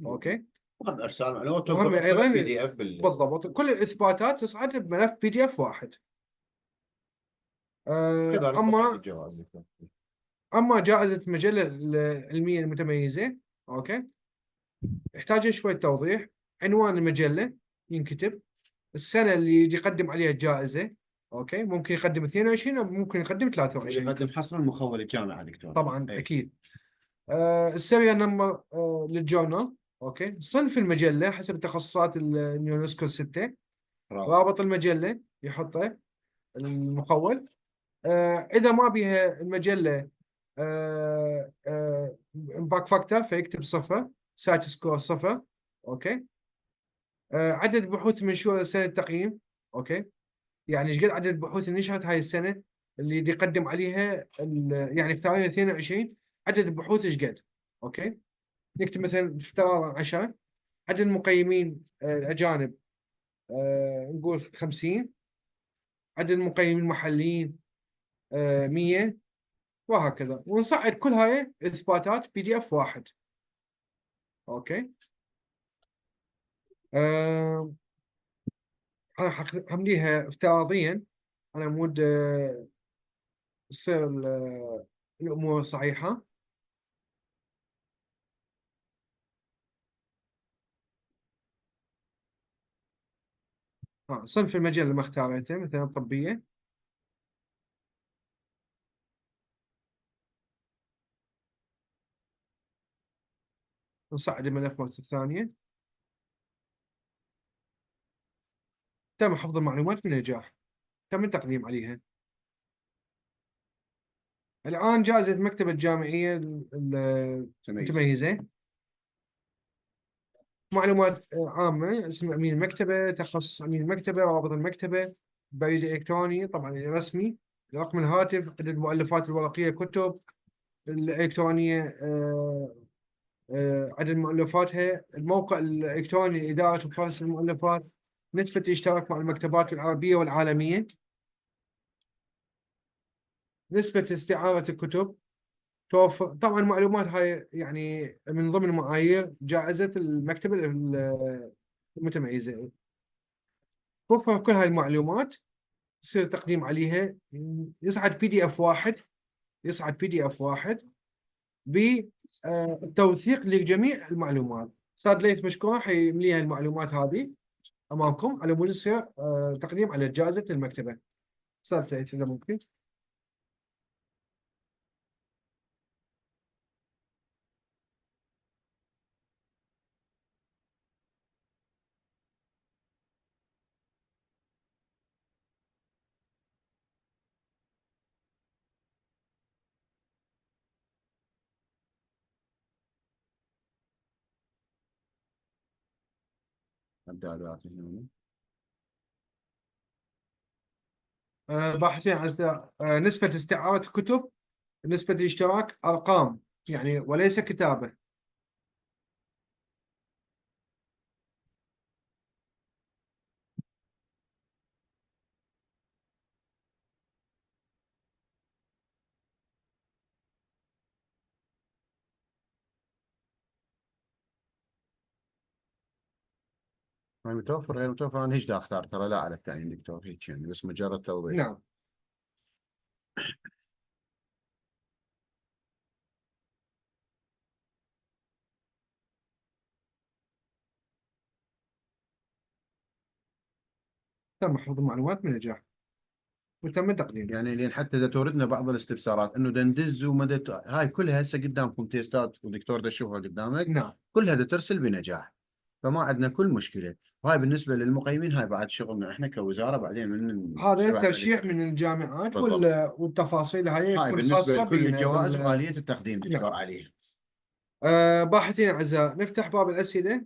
أوكي. وهم ارسال معلومات وهم تنضبط كلها أيضا بي دي اف بالضبط كل الإثباتات تصعد بملف PDF واحد. كذا نطلع أما الجواز دكتور. جائزة المجلة العلمية المتميزة، أوكي، يحتاج شوية توضيح. عنوان المجلة ينكتب، السنة اللي يجي يقدم عليها الجائزة. أوكي، ممكن يقدم 22 أو ممكن يقدم 23. يقدم حصرا مخول الجامعه دكتور. طبعا أي. أكيد. السيريال نمبر للجورنال. أوكي، صنف المجلة حسب تخصصات اليونسكو الستة. رائع. رابط المجلة يحطه المخول. إذا ما بيها المجلة امباكت فاكتور فيكتب صفر، سايت سكور صفر. اوكي. عدد البحوث المنشورة سنة التقييم. اوكي، يعني ايش قد عدد البحوث اللي نشرت هاي السنة اللي بده يقدم عليها يعني افتراضيا 22، عدد البحوث ايش قد. اوكي، نكتب مثلا افتراضا 10. عدد المقيمين الأجانب نقول 50. عدد المقيمين المحليين 100، وهكذا. ونصعد كل هاي اثباتات PDF واحد. اوكي. آه انا همليها افتراضيا على مود تصير الامور صحيحه. صنف المجال اللي ما اختاريته مثلا طبيه. نصعد الملف مرة ثانيه. تم حفظ المعلومات بنجاح. تم التقديم عليها. الآن جائزة المكتبة الجامعية تميز. المتميزة. معلومات عامة، اسم أمين المكتبة، تخصص أمين المكتبة، رابط المكتبة، بريد إلكتروني طبعا رسمي، رقم الهاتف، عدد المؤلفات الورقية كتب الإلكترونية، عدد مؤلفاتها، الموقع الإلكتروني لإدارة وفرز المؤلفات، نسبة الاشتراك مع المكتبات العربية والعالمية، نسبة استعارة الكتب، توفر. طبعا معلومات هاي يعني من ضمن معايير جائزة المكتبة المتميزة. توفر كل هاي المعلومات، يصير تقديم عليها، يصعد PDF واحد. يصعد PDF واحد بالتوثيق لجميع المعلومات. أستاذ ليث مشكور حيمليها المعلومات هذه أمامكم على مود يصير تقديم على جائزة المكتبة. أستاذ ليث إذا ممكن. الدالات هنا. باحثين عن نسبة استعارة الكتب، نسبة الاشتراك أرقام يعني وليس كتابة. هاي متوفر غير متوفر، انا ايش دا اختار؟ ترى لا على الثاني دكتور، هيك يعني بس مجرد توضيح. نعم. تم حفظ المعلومات بنجاح وتم تقديمها. يعني لين حتى اذا توردنا بعض الاستفسارات انه دندز هاي كلها هسه قدامكم تيستات ودكتور تشوفها قدامك، نعم. كلها ترسل بنجاح، فما عندنا كل مشكله. وهاي بالنسبه للمقيمين هاي بعد شغلنا احنا كوزاره بعدين من هذا شباب ترشيح من الجامعات بالضبط. والتفاصيل هاي هاي تكون بالنسبه خاصة لكل بينا الجوائز واليه التقديم نعم. تذكر عليها. باحثين أعزاء، نفتح باب الأسئلة.